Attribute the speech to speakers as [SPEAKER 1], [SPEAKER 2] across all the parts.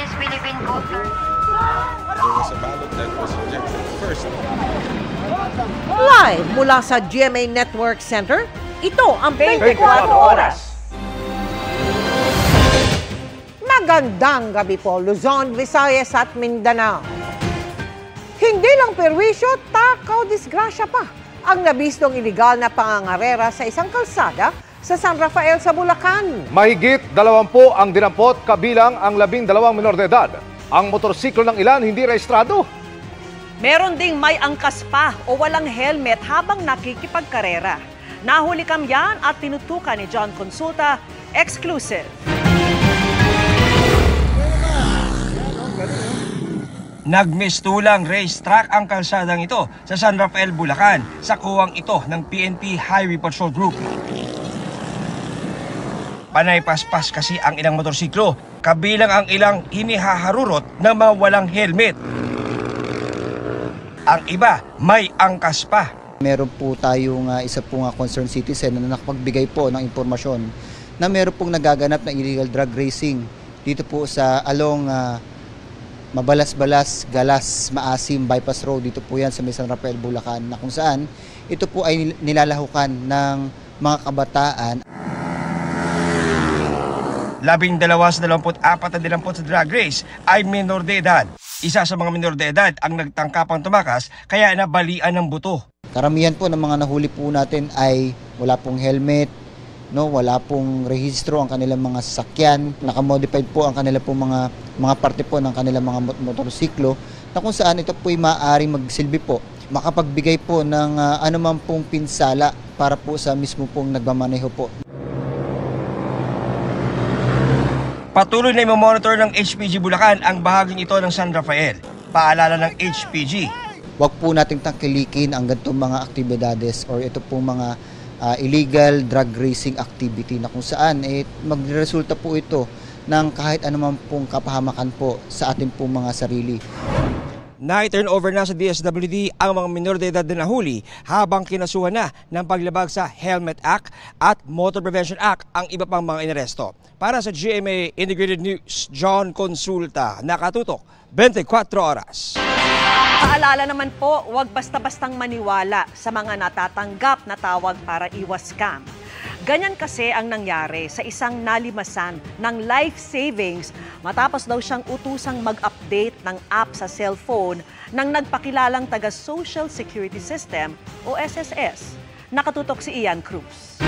[SPEAKER 1] Chinese Philippine culture.
[SPEAKER 2] There was a ballot that was rejected first.
[SPEAKER 3] Live mula sa GMA Network Center, ito ang 24 Oras. Magandang gabi po, Luzon, Visayas at Mindanao. Hindi lang perwisyo, takaw disgrasya pa ang nabistong iligal na pangangarera sa isang kalsada sa San Rafael sa Bulacan.
[SPEAKER 4] Mahigit 20 ang dinampot kabilang ang 12 minor de edad. Ang motorsiklo ng ilan hindi rehistrado.
[SPEAKER 5] Meron ding may angkas pa o walang helmet habang nakikipagkarera. Nahuli kamyan at tinutukan ni John Consulta, exclusive.
[SPEAKER 6] Nagmistulang racetrack ang kalsadang ito sa San Rafael, Bulacan sa kuwang ito ng PNP Highway Patrol Group. Panay paspas kasi ang ilang motorsiklo, kabilang ang ilang hinihaharurot na mawalang helmet. Ang iba may angkas pa.
[SPEAKER 7] Meron po tayong isa pong concerned citizen na nakapagbigay po ng impormasyon na meron pong nagaganap na illegal drug racing dito po sa along Mabalas-Balas, Galas, Maasim, Bypass Road. Dito po yan sa San Rafael, Bulacan, na kung saan ito po ay nilalahukan ng mga kabataan.
[SPEAKER 6] 12 sa 24 na dinampot sa drag race ay minor de edad. Isa sa mga minor de edad ang nagtangkapang tumakas kaya nabalian ng buto.
[SPEAKER 7] Karamihan po ng mga nahuli po natin ay wala pong helmet, wala pong rehistro ang kanilang mga sasakyan, nakamodified po ang kanilang pong mga parte po ng kanilang mga motorsiklo na kung saan ito po ay maaaring magsilbi po, makapagbigay po ng anuman pong pinsala para po sa mismo pong nagmamaneho po.
[SPEAKER 6] Patuloy na i-monitor ng HPG Bulacan ang bahaging ito ng San Rafael. Paalala ng HPG.
[SPEAKER 7] Huwag po nating tangkilikin ang ganitong mga aktibidades or ito pong mga illegal drug racing activity na kung saan magresulta po ito ng kahit anuman pong kapahamakan po sa ating pong mga sarili.
[SPEAKER 6] Na-turn over na sa DSWD ang mga minor de edad na nahuli habang kinasuhan na ng paglabag sa Helmet Act at Motor Prevention Act ang iba pang mga inaresto. Para sa GMA Integrated News, John Consulta, nakatutok 24 oras.
[SPEAKER 5] Paalala naman po, huwag basta-bastang maniwala sa mga natatanggap na tawag para iwas scam. Ganyan kasi ang nangyari sa isang nalimasan ng life savings matapos daw siyang utusang mag-update ng app sa cellphone ng nagpakilalang taga-Social Security System o SSS. Nakatutok si Ian Cruz.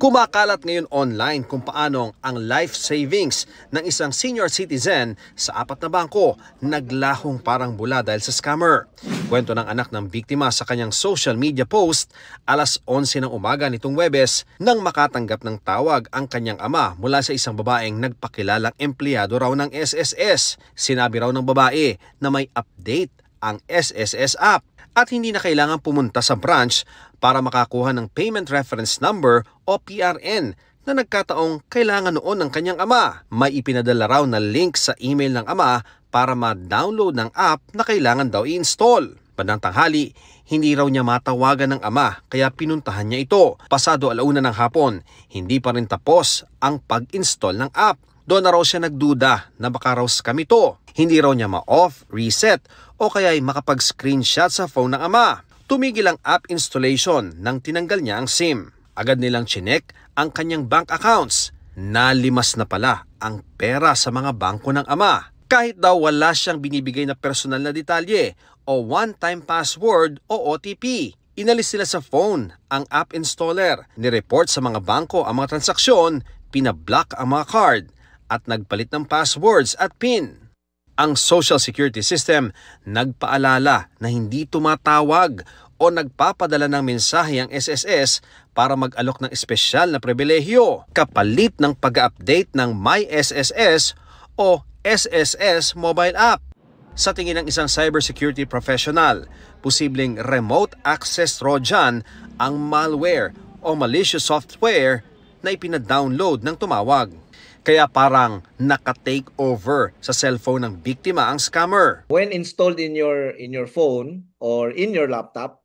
[SPEAKER 8] Kumakalat ngayon online kung paanong ang life savings ng isang senior citizen sa 4 na bangko naglahong parang bula dahil sa scammer. Kwento ng anak ng biktima sa kanyang social media post, alas 11 ng umaga nitong Huwebes nang makatanggap ng tawag ang kanyang ama mula sa isang babaeng nagpakilalang empleyado raw ng SSS. Sinabi raw ng babae na may update ang SSS app at hindi na kailangan pumunta sa branch para makakuha ng Payment Reference Number o PRN na nagkataong kailangan noon ng kanyang ama. May ipinadala raw na link sa email ng ama para ma-download ng app na kailangan daw i-install. Bandang tanghali, hindi raw niya matawagan ng ama kaya pinuntahan niya ito. Pasado 1:00 ng hapon, hindi pa rin tapos ang pag-install ng app. Doon na raw siya nagduda na baka raw scam ito. Hindi raw niya ma-off, reset o kaya'y makapag-screenshot sa phone ng ama. Tumigil ang app installation nang tinanggal niya ang SIM. Agad nilang chinek ang kanyang bank accounts. Nalimas na pala ang pera sa mga bangko ng ama. Kahit daw wala siyang binibigay na personal na detalye o one-time password o OTP. Inalis sila sa phone ang app installer. Nireport sa mga bangko ang mga transaksyon, pinablock ang mga card at nagpalit ng passwords at PIN. Ang Social Security System nagpaalala na hindi tumatawag o nagpapadala ng mensahe ang SSS para mag-alok ng espesyal na pribilehyo kapalit ng pag-update ng My SSS o SSS mobile app. Sa tingin ng isang cybersecurity professional, posibleng remote access Trojan ang malware o malicious software na ipina-download ng tumawag. Kaya parang naka-take over sa cellphone ng biktima ang scammer.
[SPEAKER 9] When installed in your phone or in your laptop,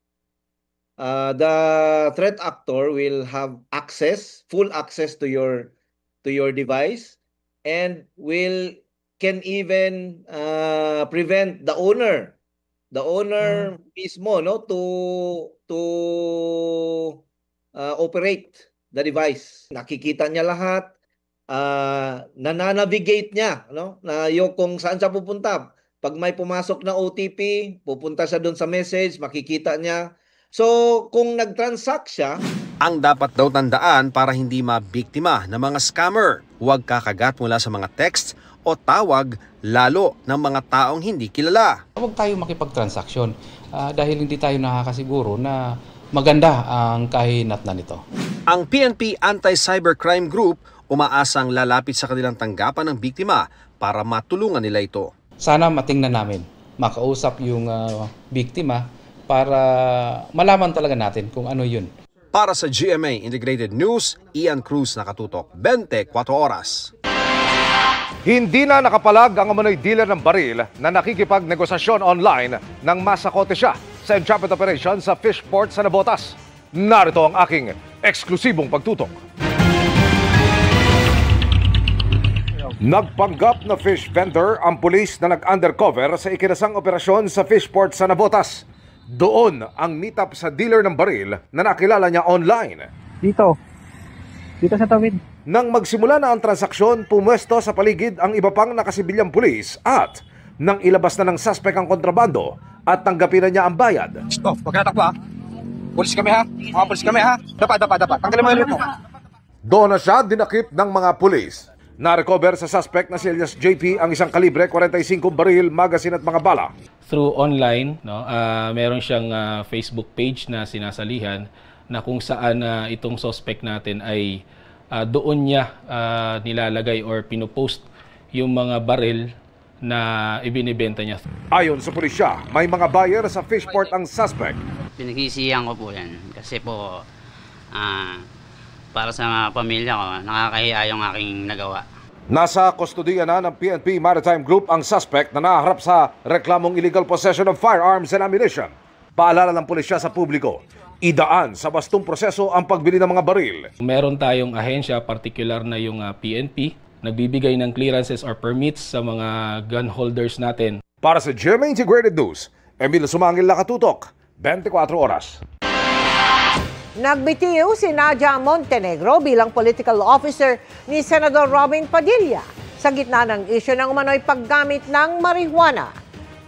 [SPEAKER 9] the threat actor will have access, full access to to your device and can even prevent the owner mismo, no, to operate the device. Nakikita niya lahat, nananavigate niya, no, na kung saan siya pupunta. Pag may pumasok na OTP, pupunta siya doon sa message, makikita niya. So kung nag-transact siya,
[SPEAKER 8] ang dapat daw tandaan para hindi mabiktima ng mga scammer, huwag kakagat mula sa mga text o tawag, lalo ng mga taong hindi kilala.
[SPEAKER 1] Huwag tayo makipag-transaksyon dahil hindi tayo nakakasiguro na maganda ang kahinatnan nito.
[SPEAKER 8] Ang PNP Anti-Cybercrime Group umaasang lalapit sa kanilang tanggapan ng biktima para matulungan nila ito.
[SPEAKER 1] Sana matingnan namin, makausap yung biktima para malaman talaga natin kung ano yun.
[SPEAKER 8] Para sa GMA Integrated News, Ian Cruz, nakatutok 24 oras.
[SPEAKER 4] Hindi na nakapalag ang umano'y dealer ng baril na nakikipagnegosasyon online nang masakote siya sa entrapment operation sa Fishport sa Navotas. Narito ang aking eksklusibong pagtutok. Nagpanggap na fish vendor ang pulis na nag-undercover sa ikinasang operasyon sa Fishport sa Navotas. Doon ang meet-up sa dealer ng baril na nakilala niya online.
[SPEAKER 10] Dito sa tawid.
[SPEAKER 4] Nang magsimula na ang transaksyon, pumwesto sa paligid ang iba pang nakasibilyang pulis at nang ilabas na ng suspect ang kontrabando at tanggapin na niya ang bayad.
[SPEAKER 10] Stop, huwag ka natakbo ha. Pulis kami ha. Mga pulis kami ha. Dapat. Tanggalin mo yung mo.
[SPEAKER 4] Doon na siya dinakip ng mga pulis. Na-recover sa suspect na si Elias JP ang isang kalibre 45 baril, magazine at mga bala.
[SPEAKER 11] Through online, meron siyang Facebook page na sinasalihan na kung saan itong suspect natin ay doon niya nilalagay or pinopost yung mga baril na ibinibenta niya.
[SPEAKER 4] Ayon sa pulisya, may mga buyer sa Fishport ang suspect.
[SPEAKER 12] Pinagsisihan ko po yan kasi po para sa pamilya ko, nakakahiya yung aking nagawa.
[SPEAKER 4] Nasa kustodiya na ng PNP Maritime Group ang suspect na naharap sa reklamong illegal possession of firearms and ammunition. Paalala ng pulisya sa publiko, idaan sa bastong proseso ang pagbili ng mga baril.
[SPEAKER 11] Meron tayong ahensya, particular na yung PNP, nagbibigay ng clearances or permits sa mga gun holders natin.
[SPEAKER 4] Para sa GMA Integrated News, Emilio Sumangil, nakatutok, 24 oras.
[SPEAKER 3] Nagbitiw si Nadia Montenegro bilang political officer ni Senador Robin Padilla sa gitna ng isyu ng umano'y paggamit ng marijuana.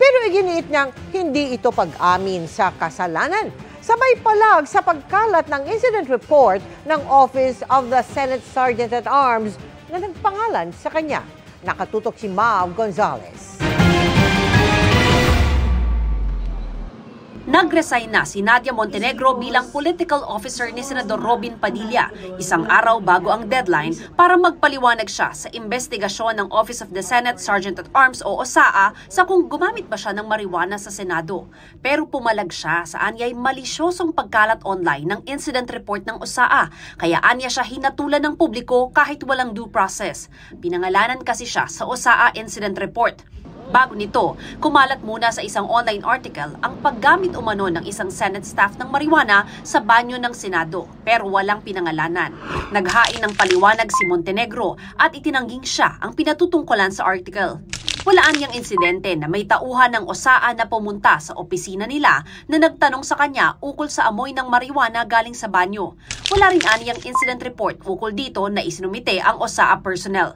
[SPEAKER 3] Pero iginiit niyang hindi ito pag-amin sa kasalanan. Sabay palag sa pagkalat ng incident report ng Office of the Senate Sergeant at Arms na nagpangalan sa kanya. Nakatutok si Mav Gonzalez.
[SPEAKER 13] Nag-resign na si Nadia Montenegro bilang political officer ni Senador Robin Padilla, isang araw bago ang deadline para magpaliwanag siya sa investigasyon ng Office of the Senate Sergeant at Arms o OSAA sa kung gumamit ba siya ng marijuana sa Senado. Pero pumalag siya sa anyay malisyosong pagkalat online ng incident report ng OSAA, kaya anya siya hinatulan ng publiko kahit walang due process. Pinangalanan kasi siya sa OSAA incident report. Bago nito, kumalat muna sa isang online article ang paggamit umano ng isang Senate staff ng marijuana sa banyo ng Senado, pero walang pinangalanan. Naghain ng paliwanag si Montenegro at itinangging siya ang pinatutungkulan sa article. Walaan niyang insidente na may tauhan ng OSAA na pumunta sa opisina nila na nagtanong sa kanya ukol sa amoy ng marijuana galing sa banyo. Wala rin aniyang incident report ukol dito na isinumite ang OSAA personnel.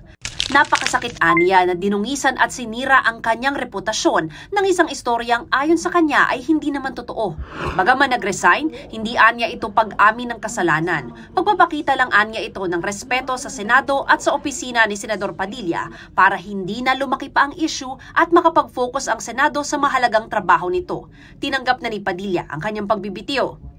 [SPEAKER 13] Napakasakit aniya na dinungisan at sinira ang kanyang reputasyon ng isang istoryang ayon sa kanya ay hindi naman totoo. Bagaman nag-resign, hindi anya ito pag-amin ng kasalanan. Pagpapakita lang anya ito ng respeto sa Senado at sa opisina ni Senador Padilla para hindi na lumaki pa ang issue at makapag-focus ang Senado sa mahalagang trabaho nito. Tinanggap na ni Padilla ang kanyang pagbibitiw.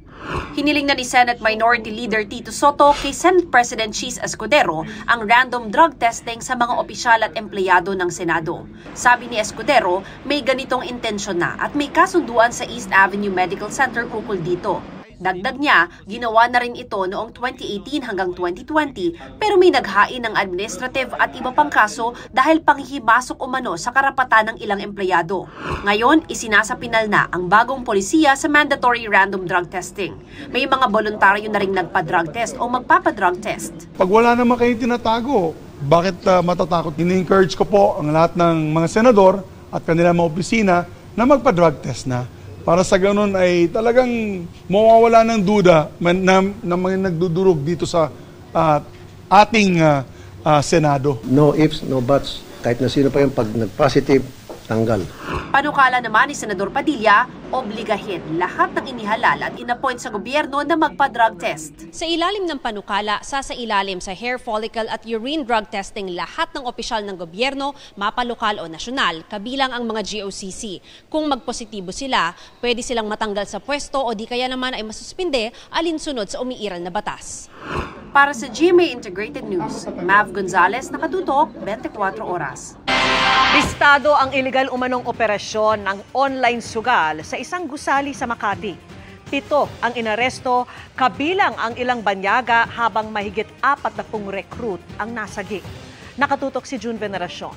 [SPEAKER 13] Hiniling na ni Senate Minority Leader Tito Soto kay Senate President Chis Escudero ang random drug testing sa mga opisyal at empleyado ng Senado. Sabi ni Escudero, may ganitong intensyon na at may kasunduan sa East Avenue Medical Center ukol dito. Dagdag niya, ginawa na rin ito noong 2018 hanggang 2020 pero may naghain ng administrative at iba pang kaso dahil panghihimasok umano sa karapatan ng ilang empleyado. Ngayon, isinasapinal na ang bagong polisiya sa mandatory random drug testing. May mga voluntaryo na rin nagpa-drug test o magpapa-drug test.
[SPEAKER 14] Pag wala naman kayong tinatago, bakit matatakot? Ini-encourage ko po ang lahat ng mga senador at kanilang mga opisina na magpa-drug test na. Para sa ganun ay talagang mawawala ng duda na mga nagdudurog dito sa ating Senado.
[SPEAKER 15] No ifs, no buts. Kahit na sino pa yung pag nag-positive, tanggal.
[SPEAKER 13] Panukala naman ni Senador Padilla, obligahin lahat ng inihalal at inappoint sa gobyerno na magpa-drug test.
[SPEAKER 16] Sa ilalim ng panukala, sasailalim sa hair follicle at urine drug testing lahat ng opisyal ng gobyerno, mapalokal o nasyonal, kabilang ang mga GOCC. Kung magpositibo sila, pwede silang matanggal sa pwesto o di kaya naman ay masuspinde alinsunod sa umiiral na batas.
[SPEAKER 13] Para sa GMA Integrated News, Mav Gonzalez, nakatutok, 24 oras.
[SPEAKER 5] Listado ang iligal umanong operasyon ng online sugal sa isang gusali sa Makati. 7 ang inaresto, kabilang ang ilang banyaga habang mahigit 40 recruit ang nasagi. Nakatutok si June Veneracion.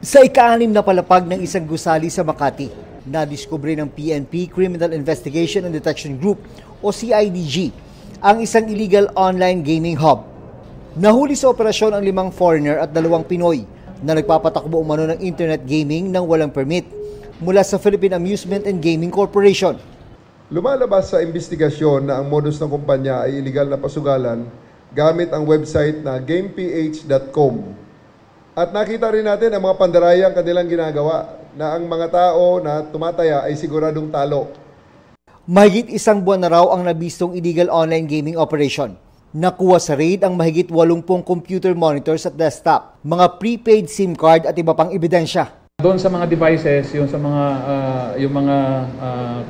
[SPEAKER 17] Sa ika-6 na palapag ng isang gusali sa Makati, nadiskubre ng PNP Criminal Investigation and Detection Group o CIDG ang isang illegal online gaming hub. Nahuli sa operasyon ang 5 foreigner at 2 Pinoy na nagpapatakbo umano ng internet gaming nang walang permit mula sa Philippine Amusement and Gaming Corporation.
[SPEAKER 18] Lumalabas sa investigasyon na ang modus ng kumpanya ay illegal na pasugalan gamit ang website na gameph.com. At nakita rin natin ang mga pandarayang kanilang ginagawa na ang mga tao na tumataya ay siguradong talo.
[SPEAKER 17] Mahigit 1 buwan na raw ang nabistong illegal online gaming operation. Nakuha sa raid ang mahigit 80 computer monitors at desktop, mga prepaid SIM card at iba pang ebidensya.
[SPEAKER 19] Doon sa mga devices, yung sa mga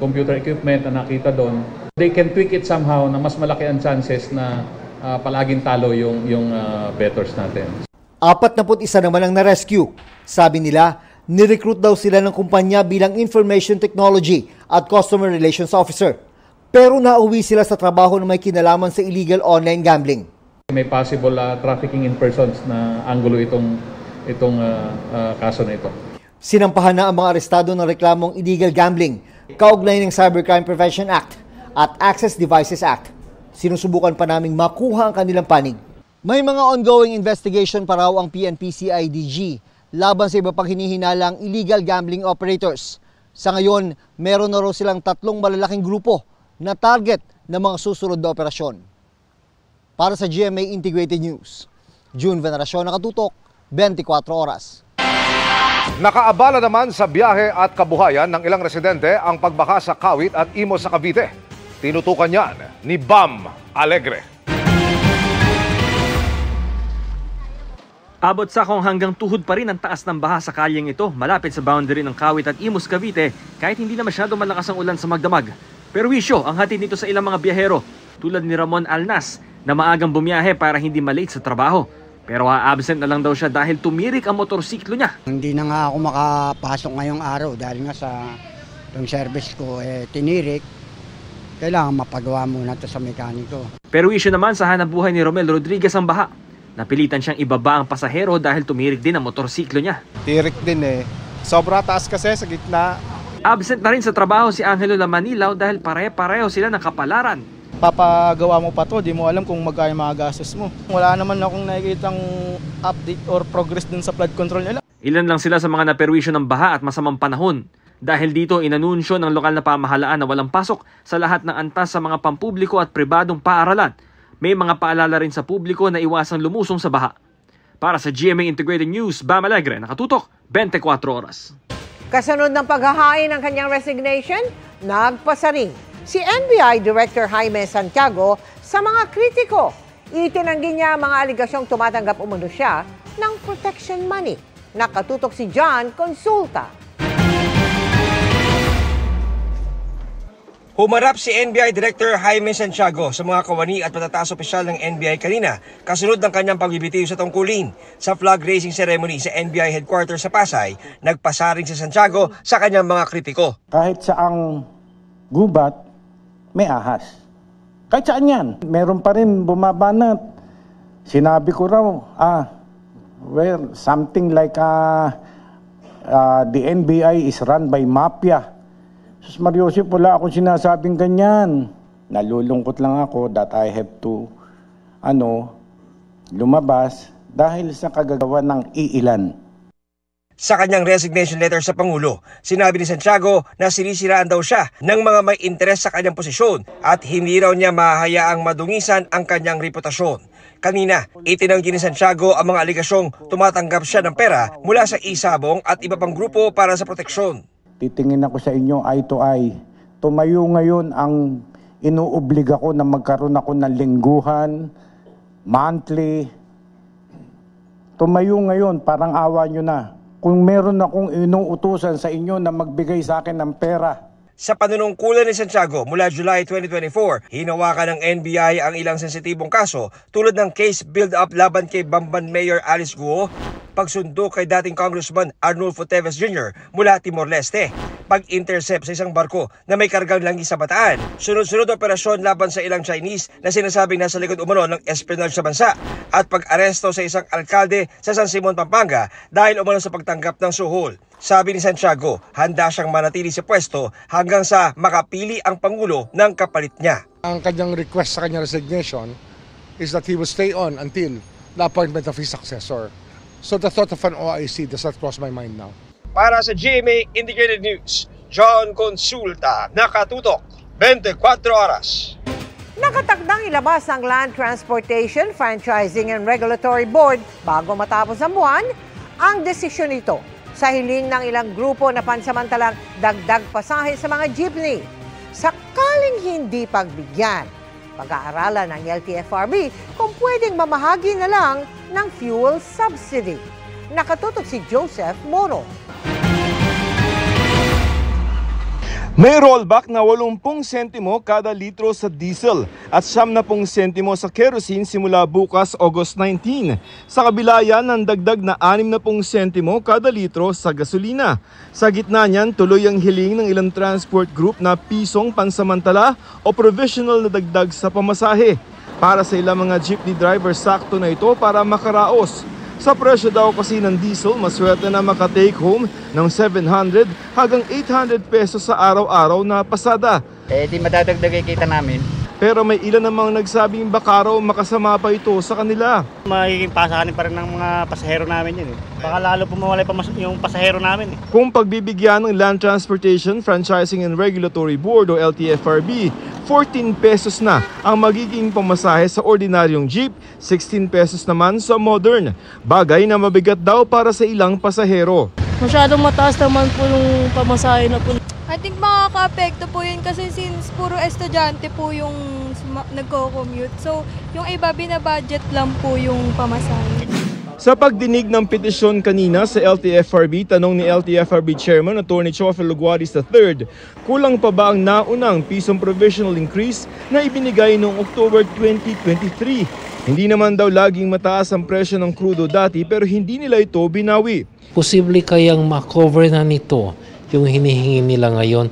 [SPEAKER 19] computer equipment na nakita doon, they can tweak it somehow na mas malaki ang chances na palaging talo yung bettors natin.
[SPEAKER 17] 41 naman ang na-rescue. Sabi nila, nirecruit daw sila ng kumpanya bilang Information Technology at Customer Relations Officer. Pero nauwi sila sa trabaho na may kinalaman sa illegal online gambling.
[SPEAKER 19] May possible trafficking in persons na anggulo itong kaso na ito.
[SPEAKER 17] Sinampahan na ang mga arestado ng reklamong illegal gambling, kaugnay ng Cybercrime Prevention Act at Access Devices Act. Sinusubukan pa naming makuha ang kanilang panig. May mga ongoing investigation pa raw ang PNP-CIDG laban sa iba pang hinihinalang illegal gambling operators. Sa ngayon, meron na raw silang 3 malalaking grupo na target ng mga susunod na operasyon. Para sa GMA Integrated News, June Veneracion, nakatutok, 24 oras.
[SPEAKER 4] Nakaabala naman sa biyahe at kabuhayan ng ilang residente ang pagbaka sa Kawit at Imos sa Cavite. Tinutukan yan ni Bam Alegre.
[SPEAKER 20] Abot sa kung hanggang tuhod pa rin ang taas ng baha sa kalyeng ito malapit sa boundary ng Kawit at Imos, Cavite kahit hindi na masyado malakas ang ulan sa magdamag. Pero wisyo ang hatid nito sa ilang mga biyahero tulad ni Ramon Alnas na maagang bumiyahe para hindi malate sa trabaho. Pero absent na lang daw siya dahil tumirik ang motorsiklo niya.
[SPEAKER 21] Hindi na nga ako makapasok ngayong araw dahil nga sa yung service ko tinirik. Kailangan mapagawa muna ito sa mekaniko.
[SPEAKER 20] Pero wisyo naman sa hanapbuhay ni Romel Rodriguez ang baha. Napilitan siyang ibaba ang pasahero dahil tumirik din ang motorsiklo niya.
[SPEAKER 22] Tirik din Sobra taas kasi sa gitna.
[SPEAKER 20] Absent na rin sa trabaho si Angelo Lamanilaw dahil pare-pareho sila ng kapalaran.
[SPEAKER 22] Papagawa mo pa to, di mo alam kung magkano mga gastos mo. Wala naman akong nakikitang update or progress dun sa flood control nila.
[SPEAKER 20] Ilan lang sila sa mga naperwisyo ng baha at masamang panahon. Dahil dito inanunsyo ng lokal na pamahalaan na walang pasok sa lahat ng antas sa mga pampubliko at pribadong paaralan. May mga paalala rin sa publiko na iwasang lumusong sa baha. Para sa GMA Integrated News, Bam Alegre, nakatutok, 24 oras.
[SPEAKER 3] Kasunod ng paghahain ng kanyang resignation, nagpasaring si NBI Director Jaime Santiago sa mga kritiko. Itinanggi niya mga aligasyong tumatanggap umano siya ng protection money. Nakatutok si John Consulta.
[SPEAKER 6] Humarap si NBI Director Jaime Santiago sa mga kawani at matataas opisyal ng NBI kanina kasunod ng kanyang pagbibitiw sa tungkulin. Sa flag raising ceremony sa NBI headquarters sa Pasay, nagpasaring si Santiago sa kanyang mga kritiko.
[SPEAKER 2] Kahit saang gubat, may ahas. Kahit saan yan, meron pa rin bumabanat. Sinabi ko raw, well, something like the NBI is run by mafia. Sus Mariosip, wala akong sinasabing ganyan. Nalulungkot lang ako that I have to lumabas dahil sa kagagawa ng iilan.
[SPEAKER 6] Sa kanyang resignation letter sa Pangulo, sinabi ni Santiago na sinisiraan daw siya ng mga may interes sa kanyang posisyon at hindi raw niya mahahayaang madungisan ang kanyang reputasyon. Kanina, itinanggi ni Santiago ang mga aligasyong tumatanggap siya ng pera mula sa Isabong at iba pang grupo para sa proteksyon.
[SPEAKER 2] Titingin ako sa inyo eye to eye. Tumayo ngayon ang inuobliga ko na magkaroon ako ng lingguhan, monthly. Tumayo ngayon, parang awa nyo na. Kung meron akong inuutusan sa inyo na magbigay sa akin ng pera.
[SPEAKER 6] Sa panunungkulan ni Santiago mula July 2024, hinawakan ng NBI ang ilang sensitibong kaso tulad ng case build-up laban kay Bamban Mayor Alice Guo, pagsundo kay dating Congressman Arnulfo Teves Jr. mula Timor-Leste, pag-intercept sa isang barko na may kargang langis sa Bataan, sunod-sunod operasyon laban sa ilang Chinese na sinasabing nasa likod umano ng espionage sa bansa, at pag-aresto sa isang alkalde sa San Simon, Pampanga dahil umano sa pagtanggap ng suhol. Sabi ni Santiago, handa siyang manatili sa pwesto hanggang sa makapili ang Pangulo ng kapalit niya.
[SPEAKER 7] Ang kanyang request sa kanyang resignation is that he will stay on until the appointment of his successor. So the thought of an OIC does not cross my mind now.
[SPEAKER 6] Para sa GMA Integrated News, John Consulta, nakatutok 24 oras.
[SPEAKER 3] Nakatakdang ilabas ng Land Transportation, Franchising and Regulatory Board bago matapos ang buwan ang desisyon nito sa hiling ng ilang grupo na pansamantalang dagdag pasahe sa mga jeepney. Sakaling hindi pagbigyan, pag-aaralan ng LTFRB kung pwedeng mamahagi na lang ng fuel subsidy. Nakatutok si Joseph Moro.
[SPEAKER 23] May rollback na 80 sentimo kada litro sa diesel at 70 sentimo sa kerosene simula bukas August 19. Sa kabila yan ng dagdag na 60 sentimo kada litro sa gasolina. Sa gitna niyan, tuloy ang hiling ng ilang transport group na pisong pansamantala o provisional na dagdag sa pamasahe. Para sa ilang mga jeepney driver, sakto na ito para makaraos. Sa presyo daw kasi ng diesel, maswerte na maka-take home ng 700 hanggang 800 pesos sa araw-araw na pasada.
[SPEAKER 24] Di madadagdag kita namin.
[SPEAKER 23] Pero may ilan namang nagsabing baka raw makasama pa ito sa kanila.
[SPEAKER 24] Magiging pasakanin pa rin ng mga pasahero namin yun. Baka lalo pumawalay pa yung pasahero namin.
[SPEAKER 23] Kung pagbibigyan ng Land Transportation, Franchising and Regulatory Board o LTFRB, 14 pesos na ang magiging pamasahe sa ordinaryong jeep, 16 pesos naman sa modern. Bagay na mabigat daw para sa ilang pasahero.
[SPEAKER 25] Masyadong mataas naman po yung pamasahe na po.
[SPEAKER 26] I think makaka-apekto po yun kasi since puro estudyante po yung nagko-commute. So, yung iba binabudget lang po yung pamasahe.
[SPEAKER 23] Sa pagdinig ng petisyon kanina sa LTFRB, tanong ni LTFRB Chairman Atty. Chofel Luguaris III, kulang pa ba ang naunang pisong provisional increase na ibinigay noong October 2023? Hindi naman daw laging mataas ang presyo ng krudo dati pero hindi nila ito binawi.
[SPEAKER 27] Posible kayang makover na nito yung hinihingi nila ngayon.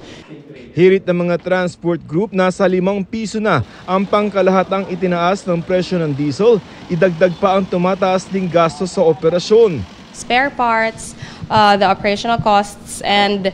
[SPEAKER 23] Hirit ng mga transport group, nasa 5 piso na ang pangkalahatang itinaas ng presyo ng diesel, idagdag pa ang tumataas ding gastos sa operasyon.
[SPEAKER 28] Spare parts, the operational costs and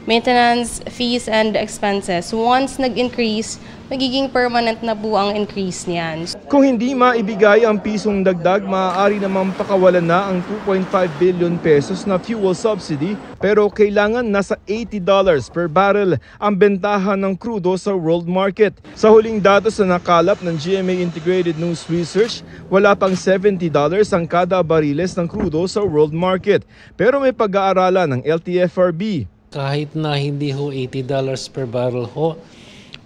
[SPEAKER 28] maintenance fees and expenses. Once nag-increase, magiging permanent na po ang increase niyan.
[SPEAKER 23] Kung hindi maibigay ang pisong dagdag, maaari namang pakawalan na ang 2.5 billion pesos na fuel subsidy, pero kailangan nasa $80 per barrel ang bentahan ng krudo sa world market. Sa huling datos na nakalap ng GMA Integrated News Research, wala pang $70 ang kada bariles ng krudo sa world market. Pero may pag-aaralan ng LTFRB.
[SPEAKER 27] Kahit na hindi ho $80 per barrel ho,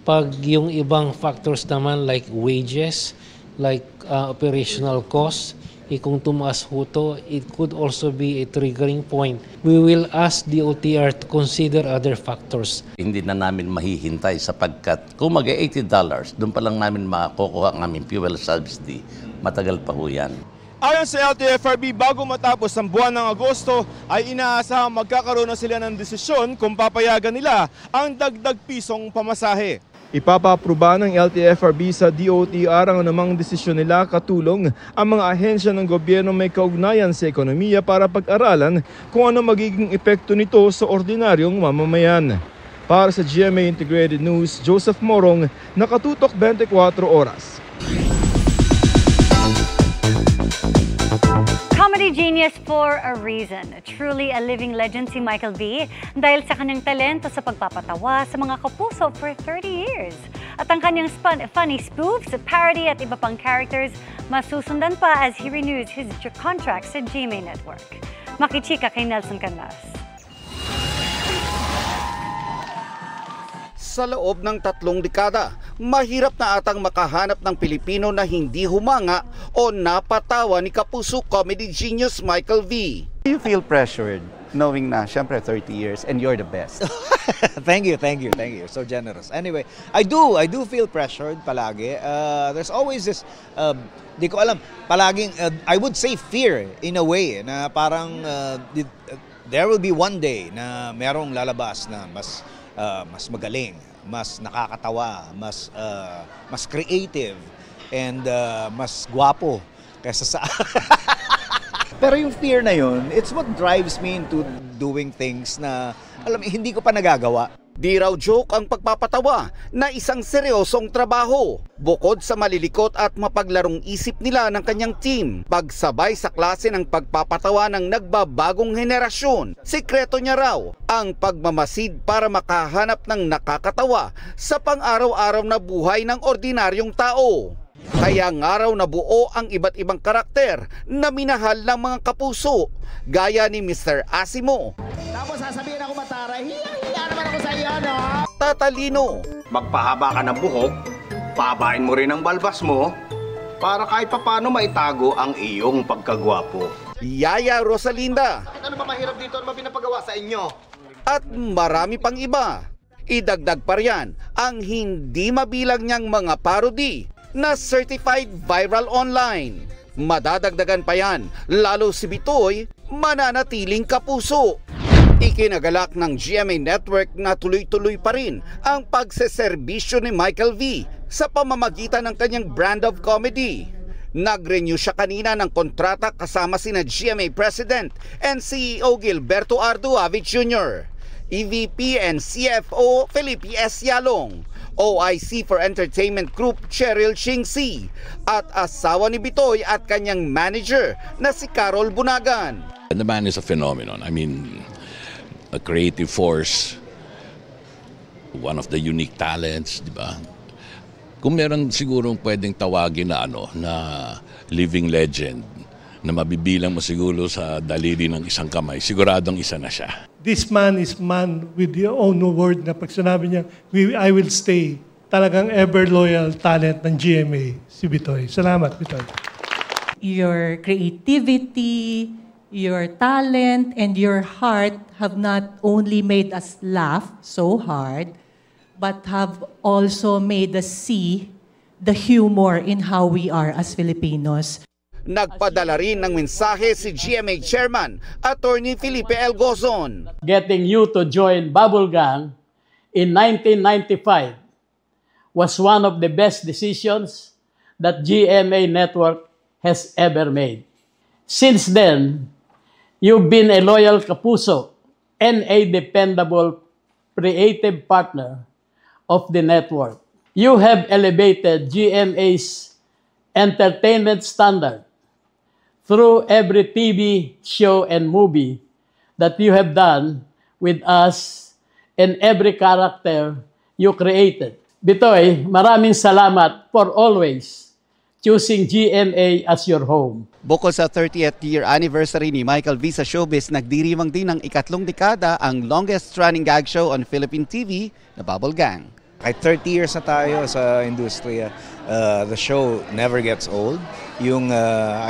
[SPEAKER 27] pag yung ibang factors naman like wages, like operational costs, Kung tumaas ho to, it could also be a triggering point. We will ask the OTR to consider other factors.
[SPEAKER 1] Hindi na namin mahihintay sapagkat kung mag-$80, doon pa lang namin makukuha ang aming fuel subsidy. Matagal pa ho yan.
[SPEAKER 23] Ayon sa LTFRB, bago matapos ang buwan ng Agosto ay inaasahang magkakaroon na sila ng desisyon kung papayagan nila ang dagdag pisong pamasahe. Ipapaaproba ng LTFRB sa DOTR ang anumang desisyon nila katulong ang mga ahensya ng gobyerno may kaugnayan sa ekonomiya para pag-aralan kung ano magiging epekto nito sa ordinaryong mamamayan. Para sa GMA Integrated News, Joseph Morong, nakatutok 24 oras.
[SPEAKER 8] Comedy genius for a reason. Truly a living legend si Michael V. dahil sa kanyang talento sa pagpapatawa sa mga kapuso for 30 years. At ang kanyang funny spoofs, parody at iba pang characters masusundan pa as he renews his contract sa GMA Network. Makichika kay Nelson Canlas.
[SPEAKER 9] Sa loob ng 3 dekada, mahirap na atang makahanap ng Pilipino na hindi humanga o napatawa ni kapuso comedy genius Michael V.
[SPEAKER 10] Do you feel pressured knowing na syempre 30 years and you're the best?
[SPEAKER 11] Thank you. So generous. Anyway, I do feel pressured palagi. There's always this di ko alam, palaging I would say fear in a way na parang there will be one day na merong lalabas na mas magaling, mas nakakatawa, mas creative, and mas gwapo kaysa sa... Pero yung fear na yun, it's what drives me into doing things na, alam, hindi ko pa nagagawa.
[SPEAKER 9] Di raw joke ang pagpapatawa na isang seryosong trabaho. Bukod sa malilikot at mapaglarong isip nila ng kanyang team, pagsabay sa klase ng pagpapatawa ng nagbabagong henerasyon, sikreto niya raw ang pagmamasid para makahanap ng nakakatawa sa pang-araw-araw na buhay ng ordinaryong tao. Kaya nga raw nabuo ang iba't ibang karakter na minahal ng mga kapuso, gaya ni Mr. Asimo.
[SPEAKER 12] Tapos sasabihin ako mataray, hiya naman ako sa iyo, no?
[SPEAKER 9] Tatalino.
[SPEAKER 12] Magpahaba ka ng buhok, pahabain mo rin ang balbas mo, para kahit papano maitago ang iyong pagkagwapo.
[SPEAKER 9] Yaya Rosalinda.
[SPEAKER 12] Ano ba mahirap dito? Ano ba pinapagawa sa inyo?
[SPEAKER 9] At marami pang iba. Idagdag pa riyan ang hindi mabilang niyang mga parody na certified viral online. Madadagdagan pa yan, lalo si Bitoy mananatiling kapuso. Ikinagalak ng GMA Network na tuloy-tuloy pa rin ang pagseserbisyo ni Michael V sa pamamagitan ng kanyang brand of comedy. Nag-renew siya kanina ng kontrata kasama sina GMA President and CEO Gilberto Arduavit Jr., EVP and CFO Felipe S. Yalong, OIC for Entertainment Group Cheryl Chingsi, at asawa ni Bitoy at kanyang manager na si Carol Bunagan.
[SPEAKER 14] The man is a phenomenon. I mean, a creative force, one of the unique talents, di ba? Kung meron sigurong pwedeng tawagin na na living legend, na mabibilang mo siguro sa daliri ng isang kamay, siguradong isa na siya.
[SPEAKER 15] This man is man with your own word na pag sinabi niya, I will stay. Talagang ever-loyal talent ng GMA, si Bitoy. Salamat, Bitoy.
[SPEAKER 29] Your creativity, your talent, and your heart have not only made us laugh so hard, but have also made us see the humor in how we are as Filipinos.
[SPEAKER 9] Nagpadala rin ng mensahe si GMA Chairman, Attorney Felipe L. Gozon.
[SPEAKER 30] Getting you to join Bubble Gang in 1995 was one of the best decisions that GMA Network has ever made. Since then, you've been a loyal kapuso and a dependable creative partner of the network. You have elevated GMA's entertainment standard through every TV show and movie that you have done with us and every character you created. Bitoy, maraming salamat for always choosing GMA as your home.
[SPEAKER 10] Bukod sa 30th year anniversary ni Michael V sa showbiz, nagdiriwang din ng ikatlong dekada ang longest running gag show on Philippine TV na Bubble Gang.
[SPEAKER 11] Kahit 30 years na tayo sa industriya, the show never gets old. Yung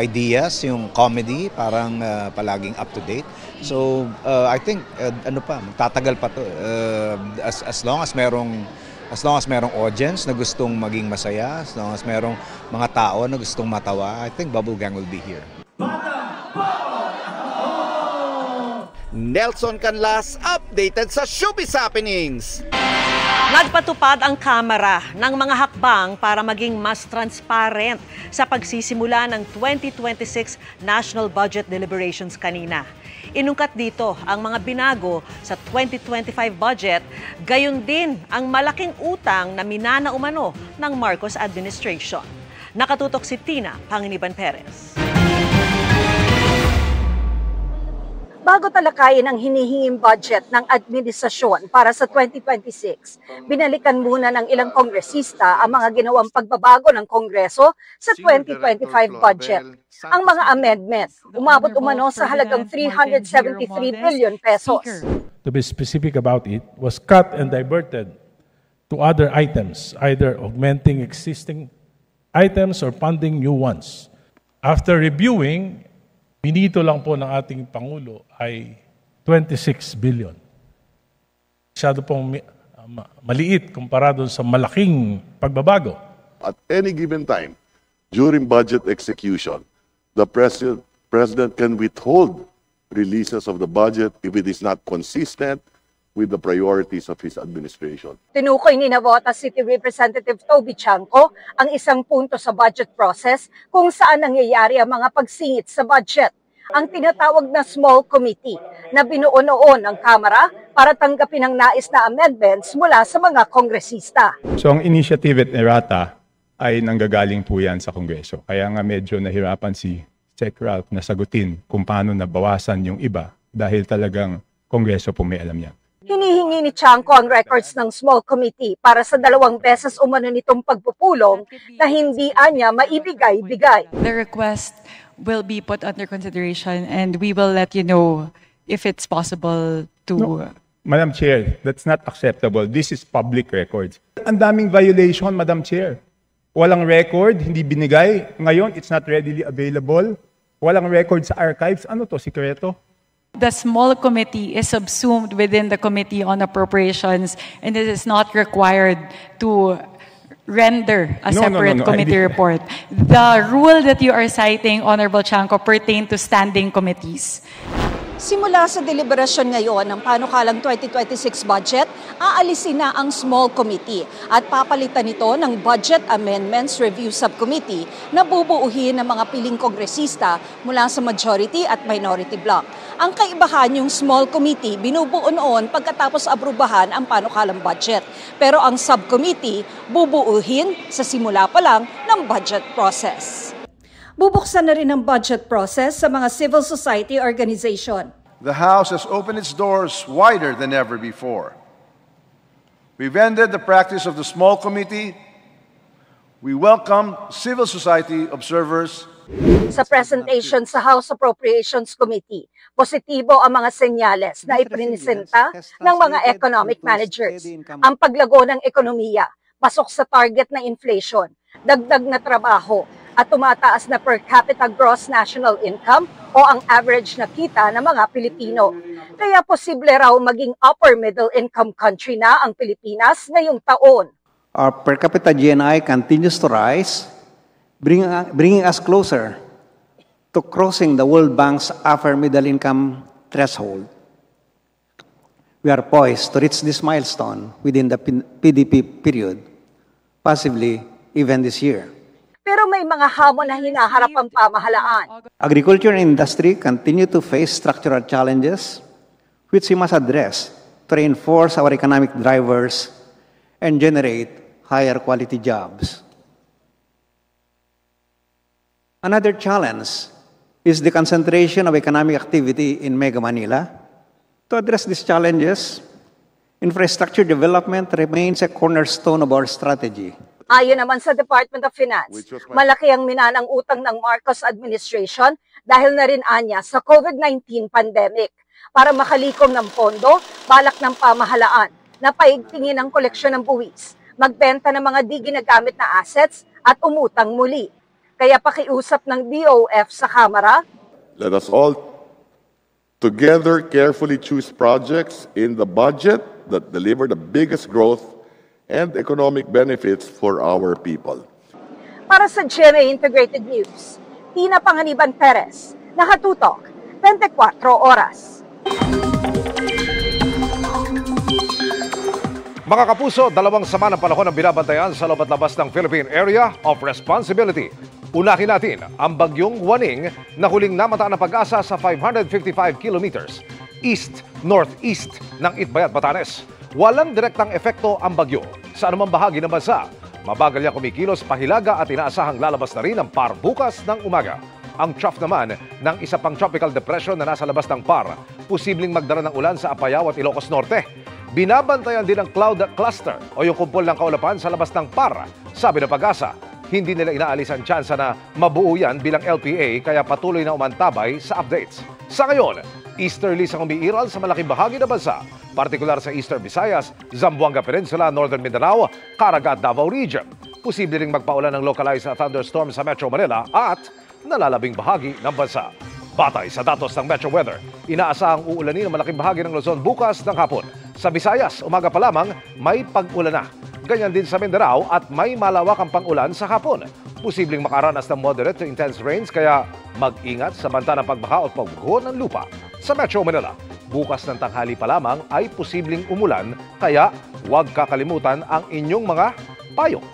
[SPEAKER 11] ideas, yung comedy, parang palaging up to date. So I think magtatagal pa to. As long as merong audience na gustong maging masaya, as long as merong mga tao na gustong matawa, I think Bubble Gang will be here.
[SPEAKER 9] Nelson Canlas, updated sa Showbiz Happenings.
[SPEAKER 3] Nagpatupad ang Kamara ng mga hakbang para maging mas transparent sa pagsisimula ng 2026 National Budget Deliberations kanina. Inungkat dito ang mga binago sa 2025 budget, gayon din ang malaking utang na minana umano ng Marcos administration. Nakatutok si Tina Panginiban Perez.
[SPEAKER 4] Bago talakayin ang hinihinging budget ng administrasyon para sa 2026, binalikan muna ng ilang kongresista ang mga ginawang pagbabago ng Kongreso sa 2025 budget. Ang mga amendment, umabot umano sa halagang 373 billion pesos.
[SPEAKER 5] To be specific about it, was cut and diverted to other items, either augmenting existing items or funding new ones. After reviewing, pinito lang po ng ating Pangulo ay 26 billion. Masyado pong maliit kumpara doon sa malaking pagbabago.
[SPEAKER 13] At any given time, during budget execution, the President can withhold releases of the budget if it is not consistent with the priorities of his administration.
[SPEAKER 4] Tinukoy ni Navotas City Representative Toby Chanco ang isang punto sa budget process kung saan nangyayari ang mga pagsingit sa budget. Ang tinatawag na small committee na binuo noon ng Kamara para tanggapin ang nais na amendments mula sa mga kongresista.
[SPEAKER 16] So ang initiative at errata ay nanggagaling po yan sa Kongreso. Kaya nga medyo nahirapan si Sec Ralph na sagutin kung paano nabawasan yung iba dahil talagang Kongreso po may alam yan.
[SPEAKER 4] Hinihingi ni Chanco ang records ng small committee para sa 2 beses umano nitong pagpupulong na hindi anya maibigay-bigay.
[SPEAKER 17] The request will be put under consideration and we will let you know if it's possible to...
[SPEAKER 16] No. Madam Chair, that's not acceptable. This is public records. Ang daming violation, Madam Chair. Walang record, hindi binigay. Ngayon, it's not readily available. Walang record sa archives. Ano to, sikreto?
[SPEAKER 17] The small committee is subsumed within the Committee on Appropriations and it is not required to render a separate committee report. The rule that you are citing, Honorable Chanco, pertain to standing committees.
[SPEAKER 4] Simula sa deliberasyon ngayon ng panukalang 2026 budget, aalisin na ang small committee at papalitan nito ng Budget Amendments Review Subcommittee na bubuuhin ng mga piling kongresista mula sa majority at minority bloc. Ang kaibahan yung small committee binubuo noon pagkatapos abrubahan ang panukalang budget. Pero ang subcommittee bubuuhin sa simula pa lang ng budget process. Bubuksan na rin ang budget process sa mga civil society organization.
[SPEAKER 18] The House has opened its doors wider than ever before. We've ended the practice of the small committee. We welcome civil society observers.
[SPEAKER 4] Sa presentation sa House Appropriations Committee, positibo ang mga senyales na iprinisenta ng mga economic managers. Ang paglago ng ekonomiya, pasok sa target na inflation, dagdag na trabaho, at tumataas na per capita gross national income o ang average na kita ng mga Pilipino. Kaya posible raw maging upper middle income country na ang Pilipinas ngayong taon.
[SPEAKER 19] Our per capita GNI continues to rise, bringing us closer to crossing the World Bank's upper middle income threshold. We are poised to reach this milestone within the PDP period, possibly even this year.
[SPEAKER 4] Pero may mga hamon na hinaharap ang pamahalaan.
[SPEAKER 19] Agriculture and industry continue to face structural challenges which we must address to reinforce our economic drivers and generate higher quality jobs. Another challenge is the concentration of economic activity in Mega Manila. To address these challenges, infrastructure development remains a cornerstone of our strategy.
[SPEAKER 4] Ayon naman sa Department of Finance, malaki ang minanang utang ng Marcos administration dahil na rin anya sa COVID-19 pandemic. Para makalikom ng pondo, balak ng pamahalaan na paigtingin ang koleksyon ng buwis magbenta ng mga di ginagamit na assets at umutang muli. Kaya pakiusap ng DOF sa Kamara.
[SPEAKER 13] Let us all together carefully choose projects in the budget that deliver the biggest growth and economic benefits for our people.
[SPEAKER 4] Para sa GMA Integrated News, Tina Panganiban Perez, nakatutok, 24 oras.
[SPEAKER 2] Mga kapuso, dalawang sama ng panahon ang binabantayan sa loob at labas ng Philippine Area of Responsibility. Unahin natin ang bagyong Waning na huling namataan ng Pag-asa sa 555 kilometers east-northeast ng Itbayat, Batanes. Walang direktang epekto ang bagyo sa anumang bahagi ng bansa. Mabagal niya kumikilos pahilaga at inaasahang lalabas na rin ang PAR bukas ng umaga. Ang trough naman ng isa pang tropical depression na nasa labas ng PAR, posibleng magdala ng ulan sa Apayao at Ilocos Norte. Binabantayan din ang cloud cluster o yung kumpol ng kaulapan sa labas ng PAR. Sabi ng Pag-asa, hindi nila inaalis ang tsansa na mabuo yan bilang LPA kaya patuloy na umantabay sa updates. Sa ngayon, easterlies ang umiiral sa malaking bahagi ng bansa, partikular sa Eastern Visayas, Zamboanga Peninsula, Northern Mindanao, Caraga at Davao Region. Posible ring magpaulan ng localized thunderstorm sa Metro Manila at nalalabing bahagi ng bansa. Batay sa datos ng Metro Weather, inaasahang uulanin ang malaking bahagi ng Luzon bukas ng hapon. Sa Visayas, umaga pa lamang, may pag-ulan na. Ganyan din sa Mindanao at may malawakang pang-ulan sa hapon. Posibleng makaranas ng moderate to intense rains kaya mag-ingat sa banta ng pagbaha at pagguho ng lupa. Sa Metro Manila, bukas ng tanghali pa lamang ay posibleng umulan kaya huwag kakalimutan ang inyong mga payong.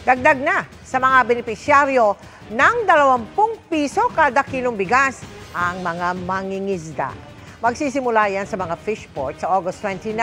[SPEAKER 3] Dagdag na sa mga benepisyaryo ng 20 piso kada kilong bigas ang mga mangingisda. Magsisimula yan sa mga fish port sa August 29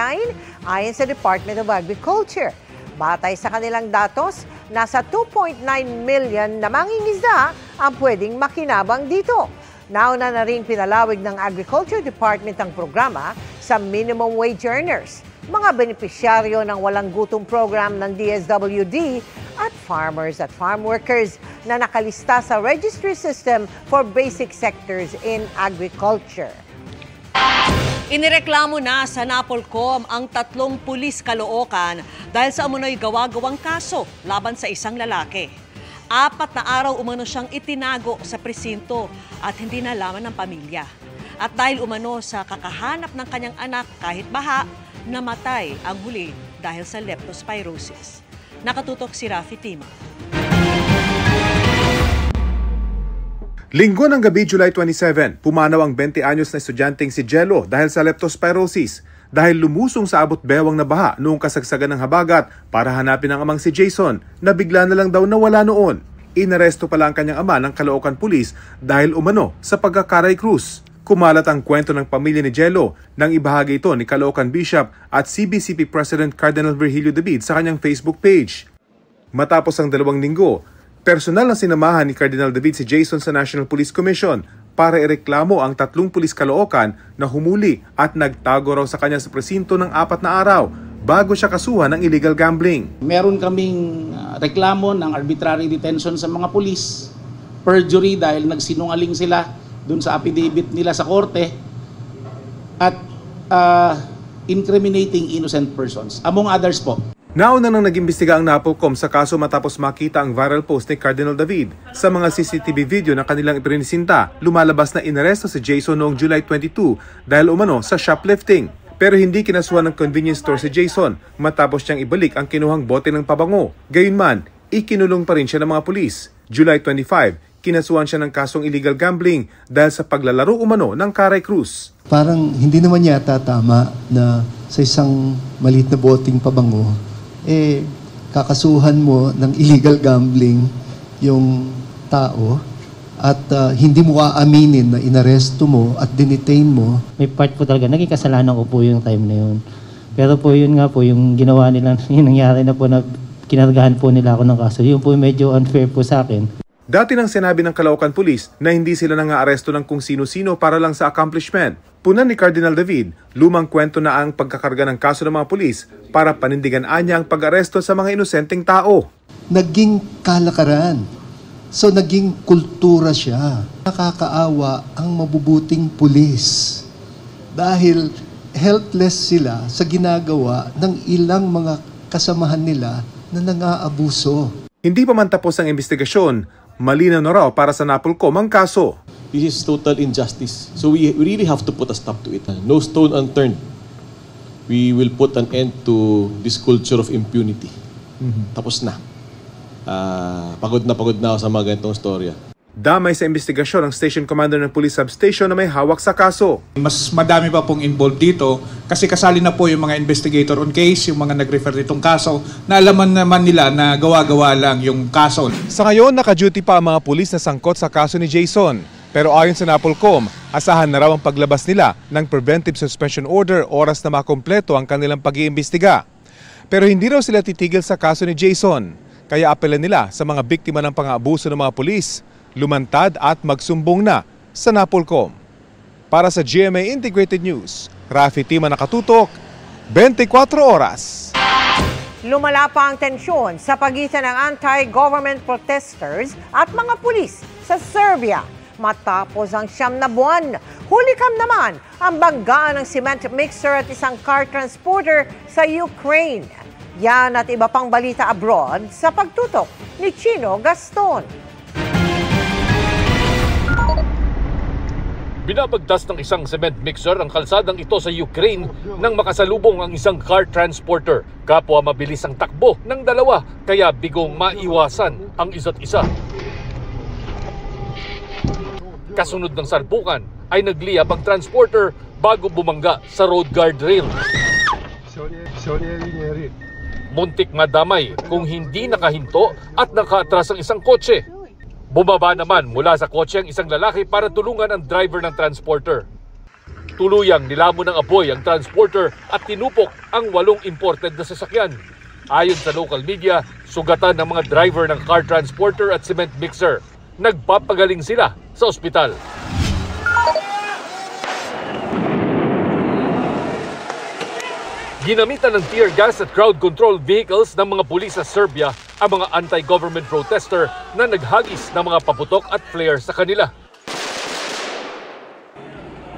[SPEAKER 3] ayon sa Department of Agriculture. Batay sa kanilang datos, nasa 2.9 million na mangingisda ang pwedeng makinabang dito. Nauna na rin pinalawig ng Agriculture Department ang programa sa minimum wage earners, mga benepisyaryo ng walang gutom program ng DSWD at farmers at farm workers na nakalista sa registry system for basic sectors in agriculture.
[SPEAKER 6] Inireklamo na sa Napolcom ang 3 pulis Caloocan dahil sa umunoy gawa-gawang kaso laban sa isang lalaki. 4 na araw umano siyang itinago sa presinto at hindi nalaman ng pamilya. At dahil umano sa kakahanap ng kanyang anak kahit baha, namatay ang huli dahil sa leptospirosis. Nakatutok si Rafi Tima.
[SPEAKER 7] Linggo ng gabi, July 27, pumanaw ang 20 anyos na estudyanteng si Jello dahil sa leptospirosis dahil lumusong sa abot bewang na baha noong kasagsagan ng habagat para hanapin ang amang si Jason na bigla na lang daw nawala noon. Inaresto pala ang kanyang ama ng Caloocan Police dahil umano sa pagkakaray krus. Kumalat ang kwento ng pamilya ni Jello nang ibahagi ito ni Caloocan Bishop at CBCP President Cardinal Virgilio David sa kanyang Facebook page. Matapos ang 2 linggo, personal na sinamahan ni Cardinal David si Jason sa National Police Commission para ireklamo ang 3 pulis Caloocan na humuli at nagtago raw sa kanya sa presinto ng 4 na araw bago siya kasuhan ng illegal gambling.
[SPEAKER 20] Meron kaming reklamo ng arbitrary detention sa mga pulis, perjury dahil nagsinungaling sila dun sa affidavit nila sa korte, at incriminating innocent persons, among others po.
[SPEAKER 7] Nauna nang nag-imbestiga ang Napolcom sa kaso matapos makita ang viral post ni Cardinal David. Sa mga CCTV video na kanilang ipinisinta, lumalabas na inaresto si Jason noong July 22 dahil umano sa shoplifting. Pero hindi kinasuhan ng convenience store si Jason matapos niyang ibalik ang kinuhang bote ng pabango. Gayunman, ikinulong pa rin siya ng mga pulis. July 25, kinasuhan siya ng kasong illegal gambling dahil sa paglalaro umano ng Karay Cruz.
[SPEAKER 21] Parang hindi naman yata tama na sa isang maliit na boteng pabango, kakasuhan mo ng illegal gambling yung tao at hindi mo aaminin na inaresto mo at dinetain mo.
[SPEAKER 22] May part po talaga, naging kasalanan ko po yung time na yun. Pero po yun nga po, yung ginawa nila, yung nangyari na po na kinargahan po nila ako ng kaso, yun po medyo unfair po sa akin.
[SPEAKER 7] Dati nang sinabi ng Caloocan Police na hindi sila nang-aaresto ng kung sino-sino para lang sa accomplishment. Punan ni Cardinal David, lumang kwento na ang pagkakarga ng kaso ng mga pulis para panindigan niya ang pag-aresto sa mga inosenteng tao.
[SPEAKER 21] Naging kalakaran. So naging kultura siya. Nakakaawa ang mabubuting pulis dahil helpless sila sa ginagawa ng ilang mga kasamahan nila na nang-aabuso.
[SPEAKER 7] Hindi pa man tapos ang investigasyon, malinaw na raw para sa NAPOLCOM ang kaso.
[SPEAKER 1] This is total injustice. So we really have to put a stop to it. No stone unturned. We will put an end to this culture of impunity. Tapos na. Pagod na ako sa mga ganitong storya.
[SPEAKER 7] Damay sa investigasyon ang station commander ng police substation na may hawak sa kaso.
[SPEAKER 8] Mas madami pa pong involved dito kasi kasali na po yung mga investigator on case, yung mga nag-refer ditong kaso, na alaman naman nila na gawa-gawa lang yung kaso.
[SPEAKER 7] Sa ngayon, naka-duty pa ang mga pulis na sangkot sa kaso ni Jason. Pero ayon sa NAPOLCOM, asahan na raw ang paglabas nila ng preventive suspension order oras na makompleto ang kanilang pag-iimbestiga. Pero hindi raw sila titigil sa kaso ni Jason, kaya apelan nila sa mga biktima ng pang-aabuso ng mga pulis, lumantad at magsumbong na sa NAPOLCOM. Para sa GMA Integrated News, Rafi Tima nakatutok, 24 oras.
[SPEAKER 3] Lumala pa ang tensyon sa pagitan ng anti-government protesters at mga pulis sa Serbia matapos ang 9 na buwan. Hulikam naman ang banggaan ng cement mixer at isang car transporter sa Ukraine. Yan at iba pang balita abroad sa pagtutok ni Chino Gaston.
[SPEAKER 12] Binabagtas ng isang cement mixer ang kalsadang ito sa Ukraine nang makasalubong ang isang car transporter. Kapwa mabilis ang takbo ng dalawa kaya bigong maiwasan ang isa't isa. Kasunod ng salpukan ay nagliyab ang transporter bago bumangga sa road guardrail. Muntik madamay kung hindi nakahinto at nakaatras ang isang kotse. Bumaba naman mula sa kotse ang isang lalaki para tulungan ang driver ng transporter. Tuluyang nilamon ng apoy ang transporter at tinupok ang 8 imported na sasakyan. Ayon sa local media, sugatan ng mga driver ng car transporter at cement mixer. Nagpapagaling sila sa ospital. Ginamitan ng tear gas at crowd control vehicles ng mga pulis sa Serbia ang mga anti-government protester na naghagis ng mga paputok at flare sa kanila.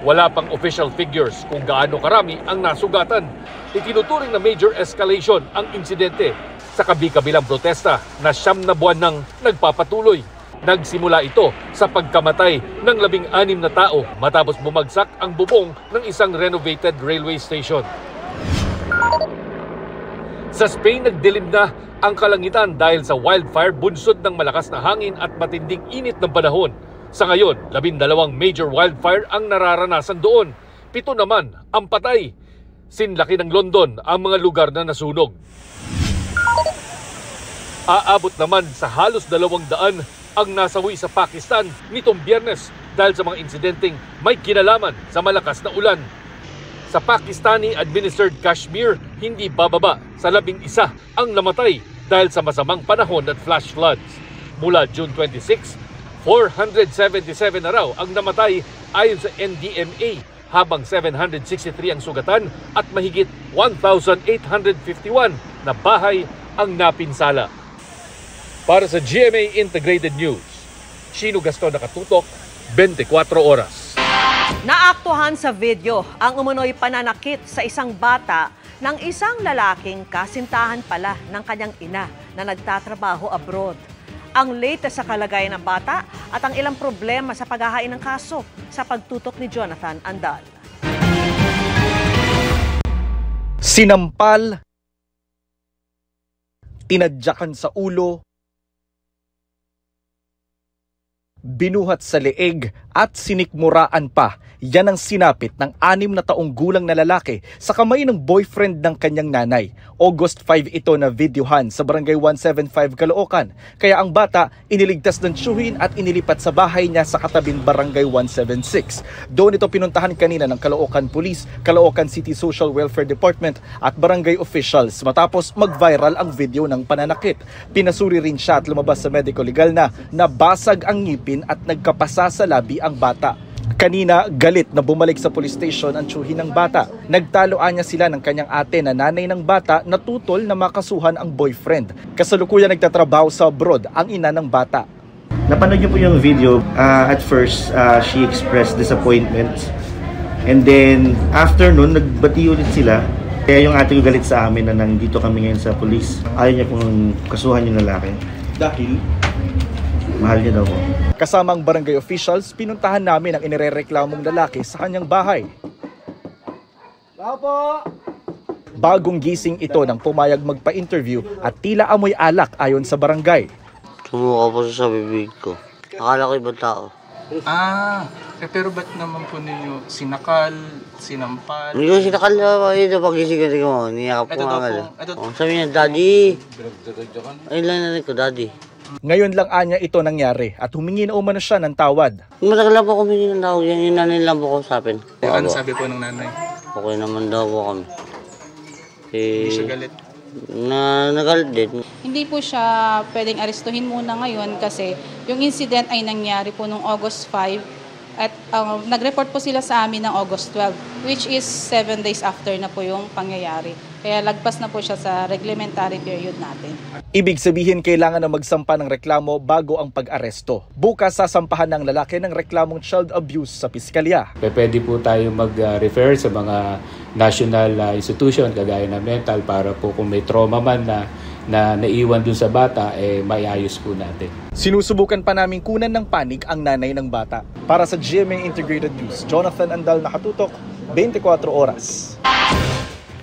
[SPEAKER 12] Wala pang official figures kung gaano karami ang nasugatan. Itinuturing na major escalation ang insidente sa kabi-kabilang protesta na 9 na buwan nang nagpapatuloy. Nagsimula ito sa pagkamatay ng 16 na tao matapos bumagsak ang bubong ng isang renovated railway station. Sa Spain, nagdilim na ang kalangitan dahil sa wildfire bunsod ng malakas na hangin at matinding init ng panahon. Sa ngayon, 12 major wildfire ang nararanasan doon. 7 naman ang patay. Sinlaki ng London ang mga lugar na nasunog. Aabot naman sa halos 200 ang nasawi sa Pakistan nitong Biyernes dahil sa mga insidenteng may kinalaman sa malakas na ulan. Sa Pakistani-administered Kashmir, hindi bababa sa 11 ang namatay dahil sa masamang panahon at flash floods. Mula June 26, 477 na raw ang namatay ayon sa NDMA, habang 763 ang sugatan at mahigit 1,851 na bahay ang napinsala. Para sa GMA Integrated News, Chino Gaston nakatutok, 24 oras.
[SPEAKER 6] Naaktuhan sa video ang umunoy pananakit sa isang bata ng isang lalaking kasintahan pala ng kanyang ina na nagtatrabaho abroad. Ang latest sa kalagayan ng bata at ang ilang problema sa paghahain ng kaso sa pagtutok ni Jonathan Andal.
[SPEAKER 14] Sinampal, tinadyakan sa ulo, binuhat sa leeg at sinikmuraan pa. Yan ang sinapit ng 6 na taong gulang na lalaki sa kamay ng boyfriend ng kanyang nanay. August 5 ito na videohan sa Barangay 175 Caloocan. Kaya ang bata iniligtas ng tiyuhin at inilipat sa bahay niya sa katabing Barangay 176. Doon ito pinuntahan kanina ng Caloocan Police, Caloocan City Social Welfare Department at barangay officials matapos mag-viral ang video ng pananakit. Pinasuri rin siya at lumabas sa medical legal na nabasag ang ngipin at nagkapasa sa labi ang bata. Kanina, galit na bumalik sa police station ang tiyuhin ng bata. Nagtaloan niya sila ng kanyang ate na nanay ng bata na tutol na makasuhan ang boyfriend. Kasalukuyan nagtatrabaho sa abroad ang ina ng bata.
[SPEAKER 23] Napanood niyo po yung video. At first, she expressed disappointment. And then, after nun, nagbati ulit sila. Kaya yung ate ko galit sa amin na nandito kami ngayon sa police. Ayaw niya pong kasuhan yung lalaki. Dahil? Mahal niya daw po.
[SPEAKER 14] Kasama ang barangay officials, pinuntahan namin ang inirereklamong lalaki sa kanyang bahay.
[SPEAKER 10] Opo!
[SPEAKER 14] Bagong gising ito nang pumayag magpa-interview at tila amoy alak ayon sa barangay.
[SPEAKER 11] Sumuka po sa bibig ko. Akala ko ibang tao.
[SPEAKER 15] Pero ba't naman po ninyo sinakal, sinampal?
[SPEAKER 11] Hindi ko sinakal na ito pag-gising ko. Niyakap ko nga. Sabi niya, Daddy. Ayun lang natin ko, Daddy.
[SPEAKER 14] Ngayon lang anya ito nangyari at humingi na umano siya ng tawad.
[SPEAKER 11] Matagal lang po humingi ng tawad. Yan yung nanay lang po kausapin.
[SPEAKER 15] Ano sabi po ng nanay?
[SPEAKER 11] Okay naman daw po kami.
[SPEAKER 15] Hindi siya galit?
[SPEAKER 11] Nagalit din.
[SPEAKER 24] Hindi po siya pwedeng arestuhin muna ngayon kasi yung incident ay nangyari po noong August 5 at nag-report po sila sa amin ng August 12 which is 7 days after na po yung pangyayari. Kaya lagpas na po siya sa reglementary period natin.
[SPEAKER 14] Ibig sabihin kailangan na magsampa ng reklamo bago ang pag-aresto. Bukas sasampahan ng lalaki ng reklamong child abuse sa piskalya.
[SPEAKER 25] Pwede po tayo mag-refer sa mga national institution kagaya ng mental para po kung may trauma man na naiwan dun sa bata, maiayos po natin.
[SPEAKER 14] Sinusubukan pa namin kunan ng panig ang nanay ng bata. Para sa GMA Integrated News, Jonathan Andal, nakatutok, 24 oras.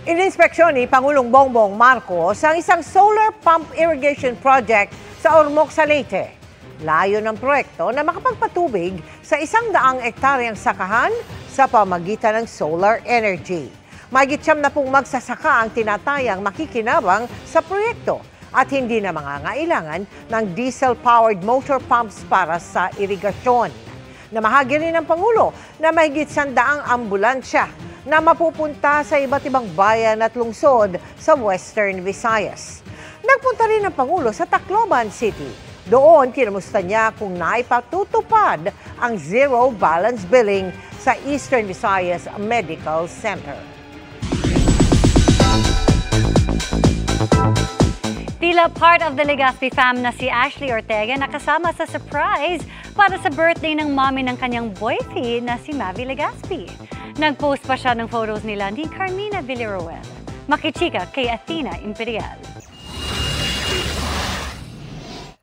[SPEAKER 3] Ininspeksyon ni Pangulong Bongbong Marcos ang isang solar pump irrigation project sa Ormoc, Leyte. Layo ng proyekto na makapagpatubig sa 100 ektaryang sakahan sa pamagitan ng solar energy. Mahigit 70 magsasaka ang tinatayang makikinabang sa proyekto at hindi na mangangailangan ng diesel-powered motor pumps para sa irigasyon. Namahagi rin ng Pangulo na mahigit 100 ambulansya na mapupunta sa iba't ibang bayan at lungsod sa Western Visayas. Nagpunta rin ang Pangulo sa Tacloban City. Doon, kinamusta niya kung naipatutupad ang zero balance billing sa Eastern Visayas Medical Center.
[SPEAKER 26] Tila part of the Legazpi fam na si Ashley Ortega nakasama sa surprise para sa birthday ng mommy ng kanyang boyfriend na si Mavi Legazpi. Nag-post pa siya ng photos nila ni Carmina Villaruel. Makichika kay Athena Imperial.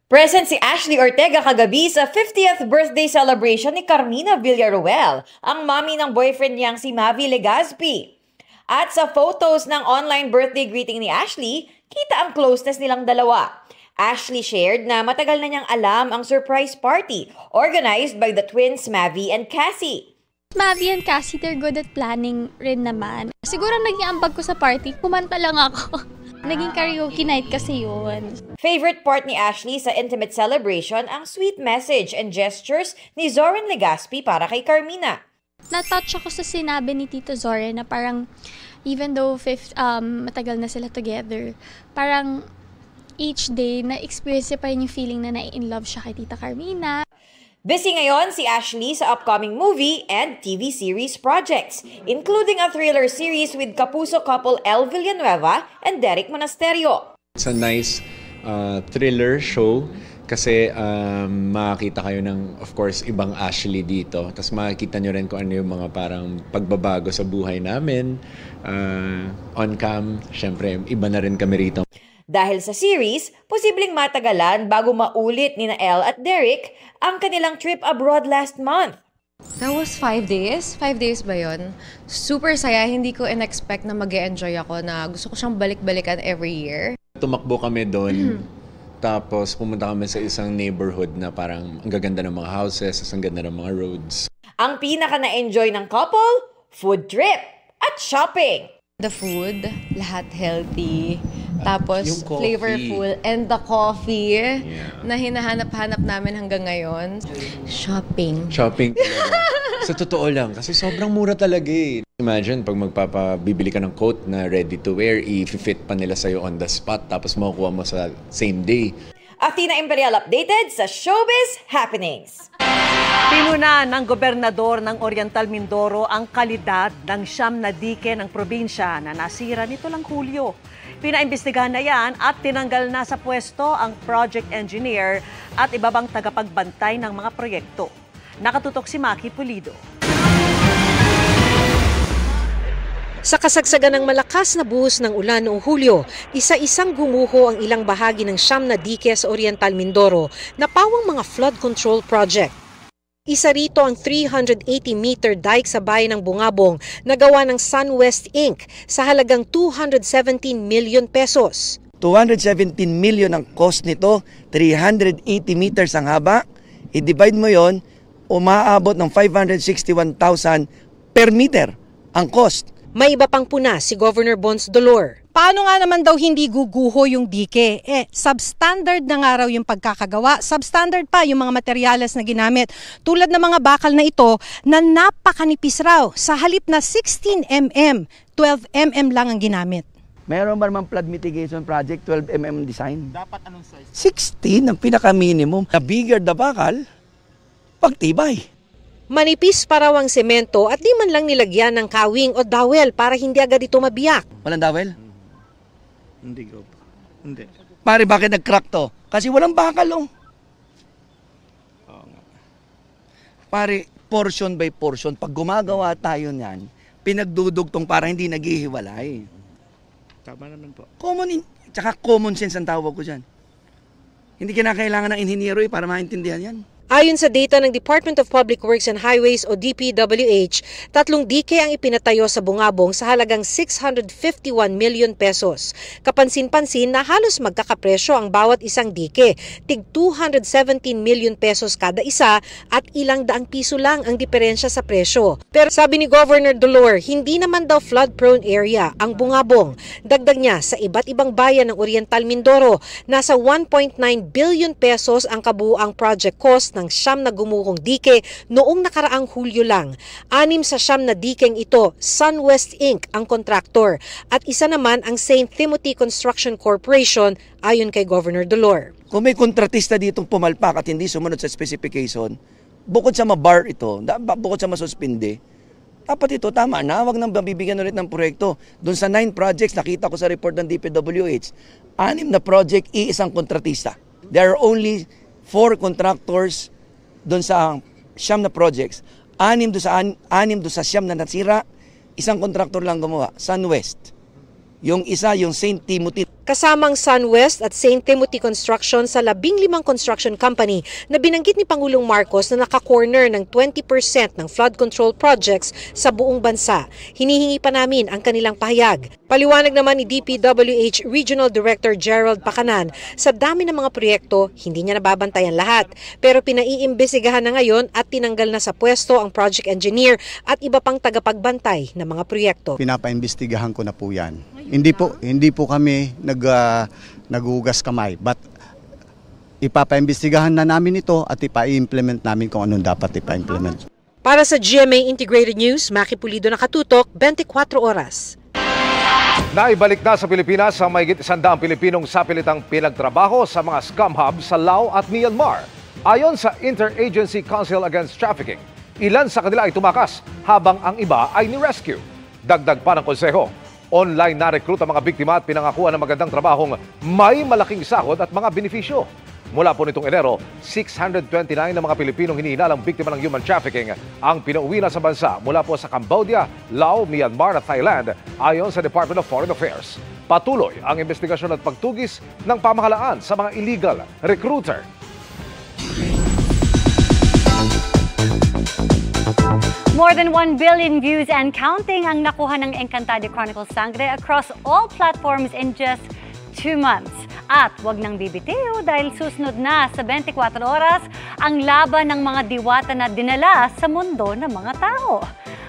[SPEAKER 27] Present si Ashley Ortega kagabi sa 50th birthday celebration ni Carmina Villaruel, ang mommy ng boyfriend niyang si Mavi Legazpi. At sa photos ng online birthday greeting ni Ashley, kita ang closeness nilang dalawa. Ashley shared na matagal na niyang alam ang surprise party organized by the twins Mavi and Cassie.
[SPEAKER 28] Mavi and Cassie, they're good at planning rin naman. Siguro naging ambag ko sa party, kumanta lang ako. Naging karaoke night kasi yun.
[SPEAKER 27] Favorite part ni Ashley sa intimate celebration ang sweet message and gestures ni Zoren Legazpi para kay Carmina.
[SPEAKER 28] Na-touch ako sa sinabi ni Tito Zoren na parang even though matagal na sila together, parang each day na-experience pa rin yung feeling na na-in-love siya kay Tita Carmina.
[SPEAKER 27] Busy ngayon si Ashley sa upcoming movie and TV series projects, including a thriller series with Kapuso couple El Villanueva and Derek Monasterio.
[SPEAKER 29] It's a nice thriller show kasi makakita kayo ng, of course, ibang Ashley dito. Tapos makikita nyo rin kung ano yung mga parang pagbabago sa buhay namin. On cam, syempre, iba na rin kami rito.
[SPEAKER 27] Dahil sa series, posibleng matagalan bago maulit ni El at Derek ang kanilang trip abroad last month.
[SPEAKER 30] That was 5 days. 5 days ba yun? Super saya. Hindi ko in-expect na mag-e-enjoy ako na gusto ko siyang balik-balikan every year.
[SPEAKER 29] Tumakbo kami doon. Tapos pumunta kami sa isang neighborhood na parang ang gaganda ng mga houses, ang ganda ng mga roads.
[SPEAKER 27] Ang pinaka na-enjoy ng couple, food trip at shopping.
[SPEAKER 30] The food, lahat healthy. Tapos flavorful. And the coffee na hinahanap-hanap namin hanggang ngayon. Shopping.
[SPEAKER 29] Shopping. Sa totoo lang, kasi sobrang mura talaga eh. Imagine, pag magpapabibili ka ng coat na ready to wear, i-fit pa nila sa'yo on the spot, tapos makukuha mo sa same day.
[SPEAKER 27] Athena Imperial updated sa Showbiz Happenings.
[SPEAKER 6] Pinuna ng gobernador ng Oriental Mindoro ang kalidad ng siyam na dike ng probinsya na nasira nito lang Hulyo. Pinaimbestigahan na yan at tinanggal na sa pwesto ang project engineer at iba bang tagapagbantay ng mga proyekto. Nakatutok si Maki Pulido.
[SPEAKER 2] Sa kasagsagan ng malakas na buhos ng ulan noong Hulyo, isa-isang gumuho ang ilang bahagi ng 9 na dike sa Oriental Mindoro na pawang mga flood control project. Isa rito ang 380-meter dike sa bayan ng Bungabong na gawa ng SunWest Inc. sa halagang 217 million pesos.
[SPEAKER 4] 217 million ang cost nito, 380 meters ang haba. I-divide mo yon, umaabot ng 561,000 per meter ang cost.
[SPEAKER 2] May iba pang puna si Governor Bons Dolor.
[SPEAKER 5] Paano nga naman daw hindi guguho yung dike? Substandard na nga raw yung pagkakagawa. Substandard pa yung mga materyales na ginamit. Tulad ng mga bakal na ito na napakanipis raw. Sa halip na 16 mm, 12 mm lang ang ginamit.
[SPEAKER 4] Meron ba naman flood mitigation project, 12 mm design?
[SPEAKER 15] Dapat anong size?
[SPEAKER 4] 16 ang pinaka-minimum. The bigger the bakal, pagtibay.
[SPEAKER 2] Manipis pa raw ang semento at di man lang nilagyan ng kawing o dawel para hindi agad ito mabiyak.
[SPEAKER 4] Walang dawel?
[SPEAKER 15] Hindi ko. Hindi.
[SPEAKER 4] Pare, bakit nag-crack to? Kasi walang bakal, oh. Pare, portion by portion, pag gumagawa tayo niyan, pinagdudugtong para hindi naghihiwalay.
[SPEAKER 15] Tama naman po.
[SPEAKER 4] Common sense ang tawag ko dyan. Hindi kinakailangan ng inhinyero para maintindihan yan.
[SPEAKER 2] Ayon sa data ng Department of Public Works and Highways o DPWH, 3 dike ang ipinatayo sa Bungabong sa halagang 651 million pesos. Kapansin-pansin na halos magkakapresyo ang bawat isang dike, tig 217 million pesos kada isa at ilang daang piso lang ang diferensya sa presyo. Pero sabi ni Governor Dolor, hindi naman daw flood-prone area ang Bungabong. Dagdag niya, sa iba't ibang bayan ng Oriental Mindoro, nasa 1.9 billion pesos ang kabuuang project cost ng 9 na gumuhong dike noong nakaraang Hulyo lang. 6 sa 9 na dikeng ito, SunWest Inc. ang kontraktor at isa naman ang St. Timothy Construction Corporation ayon kay Governor Dolor.
[SPEAKER 4] Kung may kontratista ditong pumalpak at hindi sumunod sa specification, bukod sa mabar ito, bukod sa masuspinde, dapat ito tama na, wag nang mabibigyan ulit ng proyekto. Doon sa 9 projects, nakita ko sa report ng DPWH, 6 na project, iisang kontratista. There are only 4 contractors doon sa 9 na projects. 6 doon sa 9 na nasira, isang contractor lang gumawa, SunWest. Yung isa, yung St. Timothy.
[SPEAKER 2] Kasamang SunWest at St. Timothy Construction sa 15 construction company na binanggit ni Pangulong Marcos na naka-corner ng 20% ng flood control projects sa buong bansa. Hinihingi pa namin ang kanilang pahayag. Paliwanag naman ni DPWH Regional Director Gerald Pacanan, sa dami ng mga proyekto, hindi niya nababantayan lahat. Pero pinaiimbestigahan na ngayon at tinanggal na sa pwesto ang project engineer at iba pang tagapagbantay ng mga proyekto.
[SPEAKER 9] Pinapaimbestigahan ko na po yan. Hindi po kami nagugas kamay, but ipapaimbestigahan na namin ito at ipa-implement namin kung anong dapat ipa-implement.
[SPEAKER 2] Para sa GMA Integrated News, Maki Pulido, nakatutok, 24 oras.
[SPEAKER 10] Naibalik na sa Pilipinas ang mahigit 100 Pilipinong sapilitang pinagtrabaho sa mga scam hub sa Laos at Myanmar. Ayon sa Interagency Council Against Trafficking, ilan sa kanila ay tumakas habang ang iba ay ni-rescue. Dagdag pa ng konseho, online na-recruit ang mga biktima at pinangakuan ng magandang trabahong may malaking sahod at mga benepisyo. Mula po nitong Enero, 629 na mga Pilipinong hinihinalang biktima ng human trafficking ang pinauwi na sa bansa mula po sa Cambodia, Laos, Myanmar at Thailand ayon sa Department of Foreign Affairs. Patuloy ang investigasyon at pagtugis ng pamahalaan sa mga illegal recruiter.
[SPEAKER 26] More than 1 billion views and counting ang nakuha ng Encantadia Chronicles Sangre across all platforms in just 2 months. At wag nang bibitiw dahil susunod na sa 24 oras ang laban ng mga diwata na dinala sa mundo ng mga tao.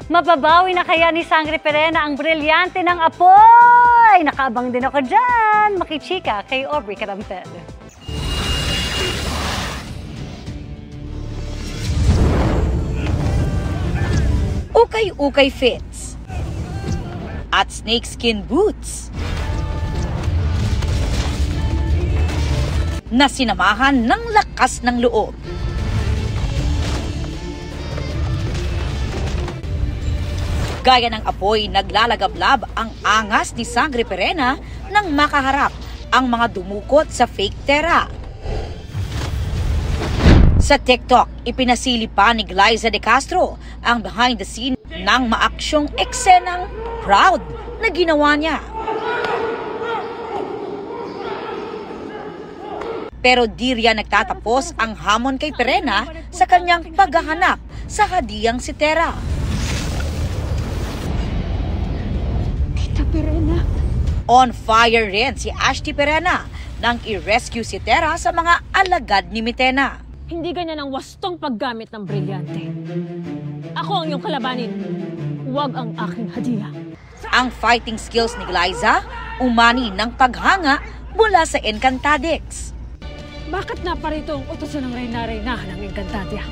[SPEAKER 26] Mababawi na kaya ni Sangre Perena ang brilyante ng apoy? Nakaabang din ako dyan. Makichika kay Aubrey Carampel.
[SPEAKER 27] Ukay-ukay fits at snakeskin boots na sinamahan ng lakas ng loob. Gaya ng apoy, naglalagablab ang angas ni Sangre Perena nang makaharap ang mga dumukot sa fake tera. Sa TikTok, ipinasili pa ni Glyza De Castro ang behind-the-scene ng maaksyong eksenang proud na ginawa niya. Pero di riyan nagtatapos ang hamon kay Perena sa kanyang paghahanap sa hadiyang si Tera.
[SPEAKER 1] Tita Perena.
[SPEAKER 27] On fire rin si Ashley Perena nang i-rescue si Tera sa mga alagad ni Mitena.
[SPEAKER 1] Hindi ganyan ang wastong paggamit ng brilyante. Ako ang iyong kalabanin. Huwag ang aking hadiah.
[SPEAKER 27] Ang fighting skills ni Glyza umani ng paghanga mula sa Encantadix.
[SPEAKER 1] Bakit naparito ang utosan ng reyna-reynahan ng Encantadia?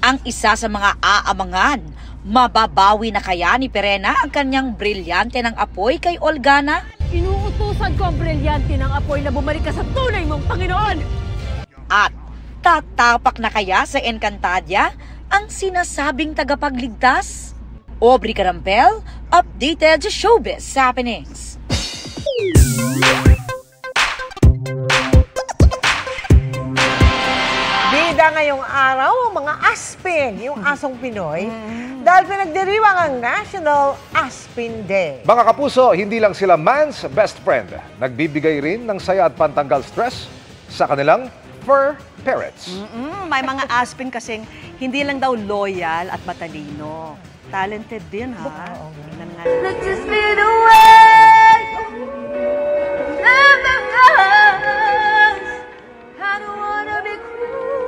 [SPEAKER 27] Ang isa sa mga aamangan, mababawi na kaya ni Perena ang kanyang brilyante ng apoy kay Olgana?
[SPEAKER 1] Inuutusan ko ang brilyante ng apoy na bumalik ka sa tunay mong Panginoon!
[SPEAKER 27] At tatapak na kaya sa Encantadia ang sinasabing tagapagligtas? Aubrey Carampel, updated sa Showbiz Happenings.
[SPEAKER 3] Bida ngayong araw ang mga Aspin, yung asong Pinoy, dahil pinagdiriwang ang National Aspin Day.
[SPEAKER 10] Mga kapuso, hindi lang sila man's best friend. Nagbibigay rin ng saya at pantanggal stress sa kanilang fur parrots.
[SPEAKER 6] May mga Aspin kasing hindi lang daw loyal at matalino. Talented din, ha? Tingnan nga.
[SPEAKER 1] Let's just fade away. I don't wanna be cruel.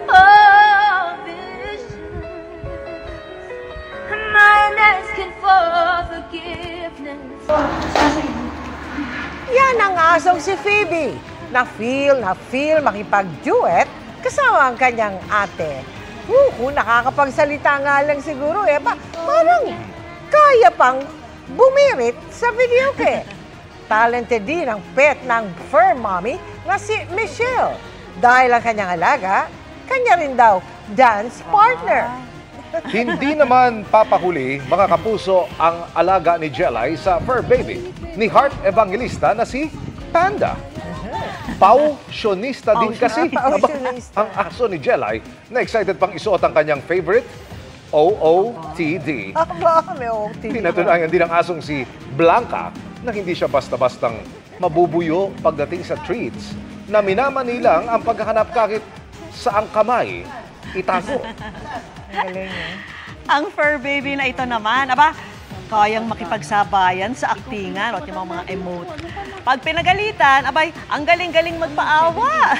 [SPEAKER 1] Oh, vision. I'm asking for forgiveness.
[SPEAKER 3] Yan ang asong si Phoebe. Na-feel makipag-duet kasama ang kanyang ate. Kung nakakapagsalita nga lang siguro, parang kaya pang bumirit sa videoke. Talented din ang pet ng fur mommy na si Michelle. Dahil ang kanyang alaga, kanya rin daw dance partner.
[SPEAKER 10] Hindi naman papahuli, mga kapuso, ang alaga ni Jelay sa fur baby ni Heart Evangelista na si Panda. Pausyonista din kasi ang aso ni Jelay na excited pang isuot ang kanyang favorite OOTD.
[SPEAKER 3] May OOTD.
[SPEAKER 10] Pinatunayan din ang asong si Blanca na hindi siya basta-bastang mabubuyo pagdating sa treats, na minamanilang ang paghahanap kahit saang kamay itago.
[SPEAKER 6] Ang fur baby na ito naman, kayang makipagsabayan sa aktingan o yung mga emote. Pag pinagalitan, ang galing-galing magpaawa.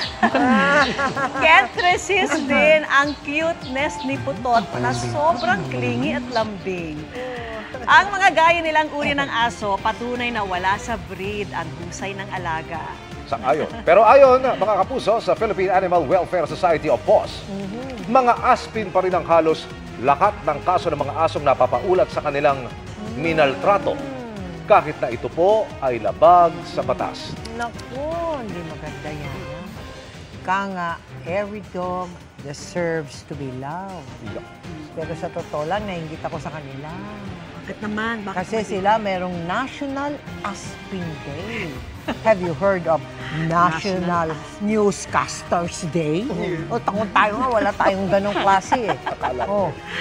[SPEAKER 6] Can't resist din ang cuteness ni Putot na sobrang clingy at lambing. Ang mga gaya nilang uri ng aso, patunay na wala sa breed ang husay ng alaga.
[SPEAKER 10] Sang-ayon. Pero ayon, mga kapuso, sa Philippine Animal Welfare Society of PAWS, mga Aspin pa rin ang halos lahat ng kaso ng mga asong napapaulat sa kanilang minaltrato. Kahit na ito po ay labag sa batas.
[SPEAKER 3] Naku, hindi maganda yan. Nga, every dog deserves to be loved.
[SPEAKER 10] Yeah.
[SPEAKER 3] Pero sa totoo lang, nainggit ako sa kanila.
[SPEAKER 6] Bakit naman?
[SPEAKER 3] Kasi sila merong National Aspin Day. Have you heard of National Newscasters Day? O, takot tayo nga, wala tayong ganong klase eh.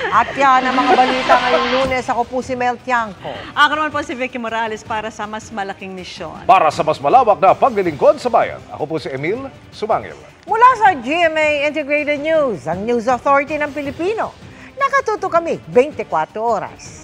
[SPEAKER 3] At yan ang mga balita ngayong Lunes. Ako po si Mel Tiangco.
[SPEAKER 6] Ako naman po si Vicky Morales para sa mas malaking misyon.
[SPEAKER 10] Para sa mas malawak na paglilingkod sa bayan, ako po si Emil Sumangil.
[SPEAKER 3] Mula sa GMA Integrated News, ang News Authority ng Pilipino. Nakatuto kami 24 oras.